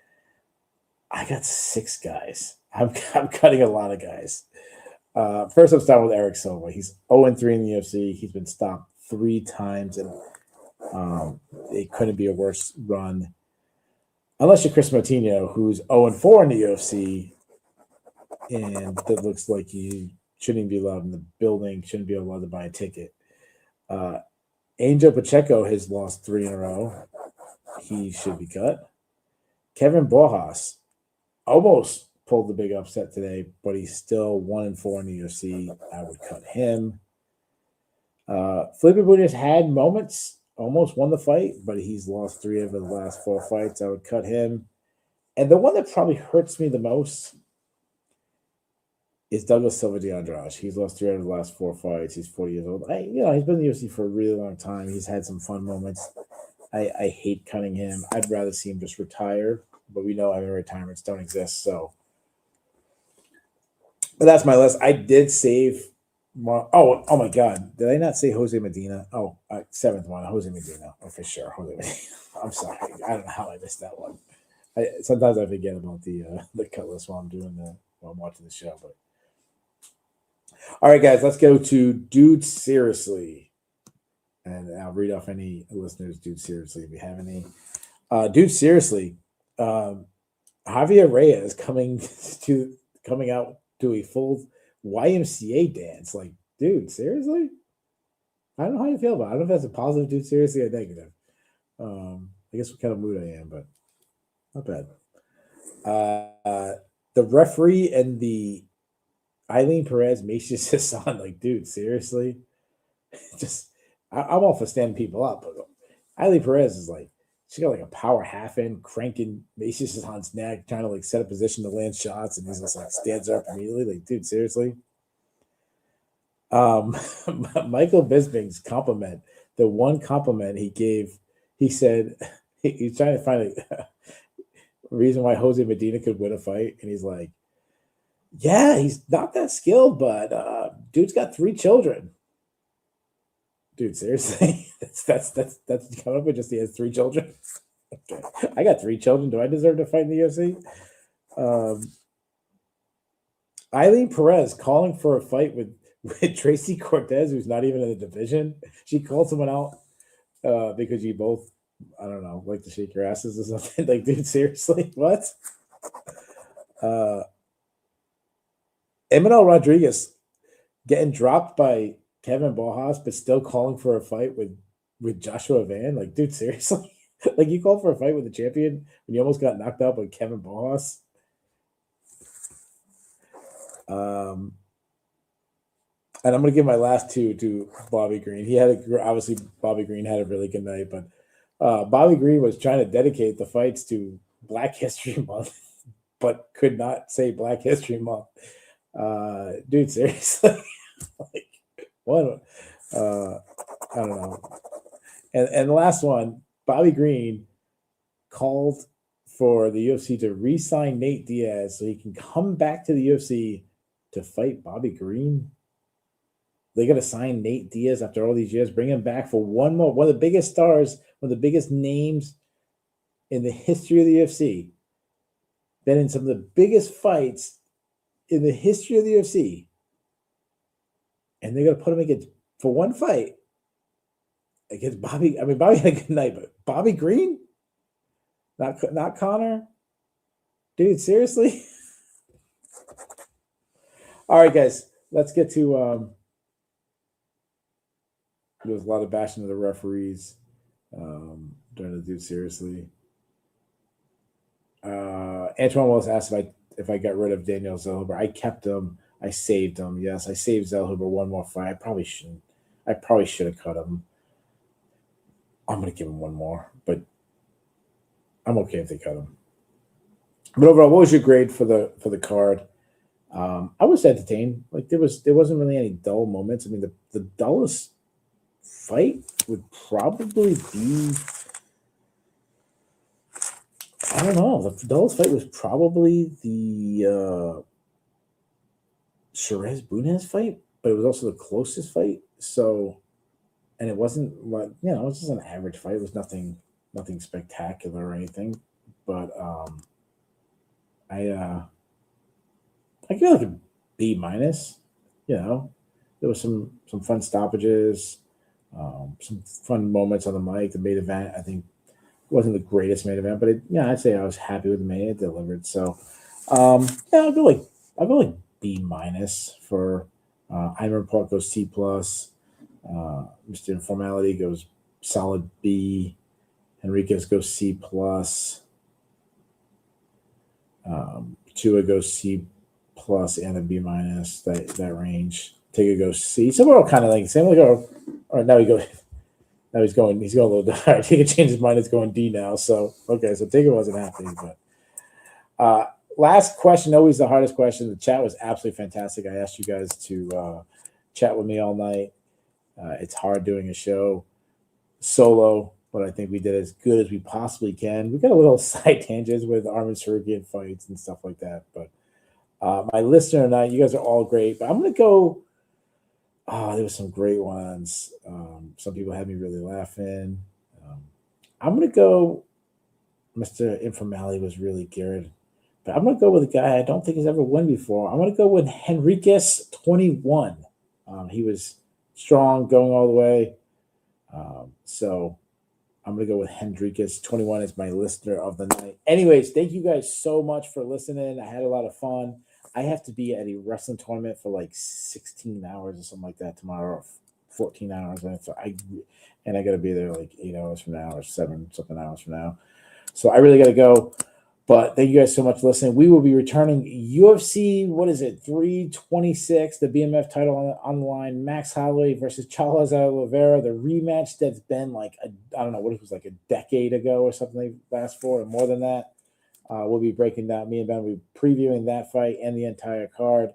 I got 6 guys. I'm cutting a lot of guys. First, I'm starting with Eric Silva. He's 0-3 in the UFC. He's been stopped 3 times, and It couldn't be a worse run. Unless you're Chris Moutinho, who's 0-4 in the UFC, and that looks like he shouldn't be allowed in the building, shouldn't be allowed to buy a ticket. Angel Pacheco has lost 3 in a row. He should be cut. Kevin Borjas almost pulled the big upset today, but he's still 1-4 in the UFC. I would cut him. Felipe Bunes had moments, almost won the fight, but he's lost 3 of the last 4 fights. I would cut him. And the one that probably hurts me the most is Douglas Silva de Andrade. He's lost 3 out of the last 4 fights. He's 40 years old. He's been in the UFC for a really long time. He's had some fun moments. I hate cutting him. I'd rather see him just retire, but we know retirements don't exist. So, but that's my list. I did save. Oh my God! Did I not say Jose Medina? Oh, 7th one, Jose Medina. Oh, for sure, Jose Medina. I'm sorry. I don't know how I missed that one. Sometimes I forget about the cut list while I'm watching the show. But all right, guys, let's go to Dude Seriously, and I'll read off any listeners. Dude Seriously, if you have any. Dude Seriously, Javier Reyes coming out to a full YMCA dance. Like, dude, seriously? I don't know how you feel about it. I don't know if that's a positive, dude, seriously, or negative. I guess what kind of mood I am, but not bad. The referee and the Eileen Perez Macias Hassan, like, dude, seriously? I'm all for standing people up, but Eileen Perez is like, she got like a power half in, cranking Macias Hassan's neck, trying to like set a position to land shots, and he's just like stands up immediately. Like, dude, seriously? Michael Bisping's compliment, the one compliment he gave, he said he's trying to find a reason why Jose Medina could win a fight, and he's like, yeah, he's not that skilled, but dude's got 3 children. Dude, seriously? that's coming up with just he has 3 children. Okay. I got 3 children. Do I deserve to fight in the UFC? Eileen Perez calling for a fight with Tracy Cortez, who's not even in the division. She called someone out because you both, I don't know, like to shake your asses or something. Like, dude, seriously? What? Emmanuel Rodriguez getting dropped by Kevin Borjas, but still calling for a fight with Joshua Van. Like, dude, seriously? Like, you called for a fight with the champion when you almost got knocked out by Kevin Borjas? And I'm going to give my last 2 to Bobby Green. Obviously Bobby Green had a really good night, but Bobby Green was trying to dedicate the fights to Black History Month, but could not say Black History Month. Dude, seriously? Like, what? I don't know. And the last one, Bobby Green called for the UFC to re-sign Nate Diaz so he can come back to the UFC to fight Bobby Green. They got to sign Nate Diaz after all these years, bring him back for one more. One of the biggest stars, one of the biggest names in the history of the UFC. Been in some of the biggest fights in the history of the UFC. And they're going to put him against, for one fight, against Bobby. I mean, Bobby had a good night, but Bobby Green? Not Connor? Dude, seriously? All right, guys, let's get to there was a lot of bashing of the referees during the Dude Seriously. Antoine Willis asked if I got rid of Daniel Zellhuber. I kept him. I saved him. Yes, I saved Zellhuber one more fight. I probably shouldn't. I probably should have cut him. I'm going to give him one more, but I'm okay if they cut him. But overall, what was your grade for the card? I was entertained. Like, there wasn't really any dull moments. I mean, the dullest fight would probably be, I don't know. The dullest fight was probably the Shirez Bunez fight, but it was also the closest fight. So, and it wasn't like, it was just an average fight. It was nothing spectacular or anything. But I give it like a B minus. There was some fun stoppages. Some fun moments on the mic. The main event, I think, wasn't the greatest main event, but I'd say I was happy with the main. It delivered. So, I'll go like B minus for. Iron Park goes C plus. Mr. Informality goes solid B. Enriquez goes C plus. Tua goes C plus and a B minus. That range. Tigger goes C. So we're all kind of like same. Like, all right, now he goes. Now he's going a little. All right, Tigger changed his mind. It's going D now. So okay, so Tigger wasn't happy, but last question, always the hardest question. The chat was absolutely fantastic. I asked you guys to chat with me all night. It's hard doing a show solo, but I think we did as good as we possibly can. We got a little side tangents with Armin Sarukian fights and stuff like that. But my listener and I, you guys are all great. But I'm going to go. Oh, there were some great ones. Some people had me really laughing. I'm going to go. Mr. Informality was really good. But I'm going to go with a guy I don't think has ever won before. I'm going to go with Henriquez 21. He was strong going all the way. So I'm going to go with Henriquez 21 as my listener of the night. Anyways, thank you guys so much for listening. I had a lot of fun. I have to be at a wrestling tournament for like 16 hours or something like that tomorrow, or 14 hours. And so I got to be there like 8 hours from now or 7-something hours from now. So I really got to go. But thank you guys so much for listening. We will be returning UFC, 326, the BMF title on the line. Max Holloway versus Charles Oliveira, the rematch that's been like, I don't know what it was, like a decade ago or something like last for, or more than that. We'll be breaking down, me and Ben will be previewing that fight and the entire card.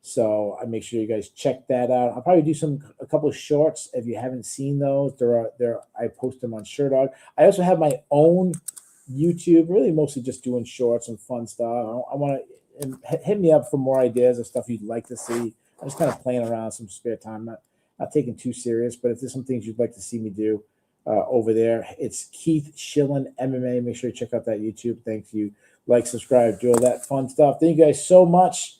So I make sure you guys check that out. I'll probably do a couple of shorts if you haven't seen those. I post them on Sherdog. I also have my own YouTube, really mostly just doing shorts and fun stuff. I want to hit me up for more ideas of stuff you'd like to see. I'm just kind of playing around some spare time, not taking too serious, but if there's some things you'd like to see me do over there, it's Keith Shillan MMA. Make sure you check out that YouTube. Thank you. Like, subscribe, do all that fun stuff. Thank you guys so much.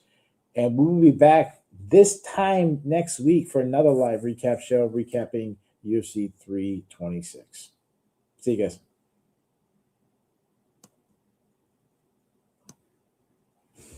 And we will be back this time next week for another live recap show, recapping UFC 326. See you guys.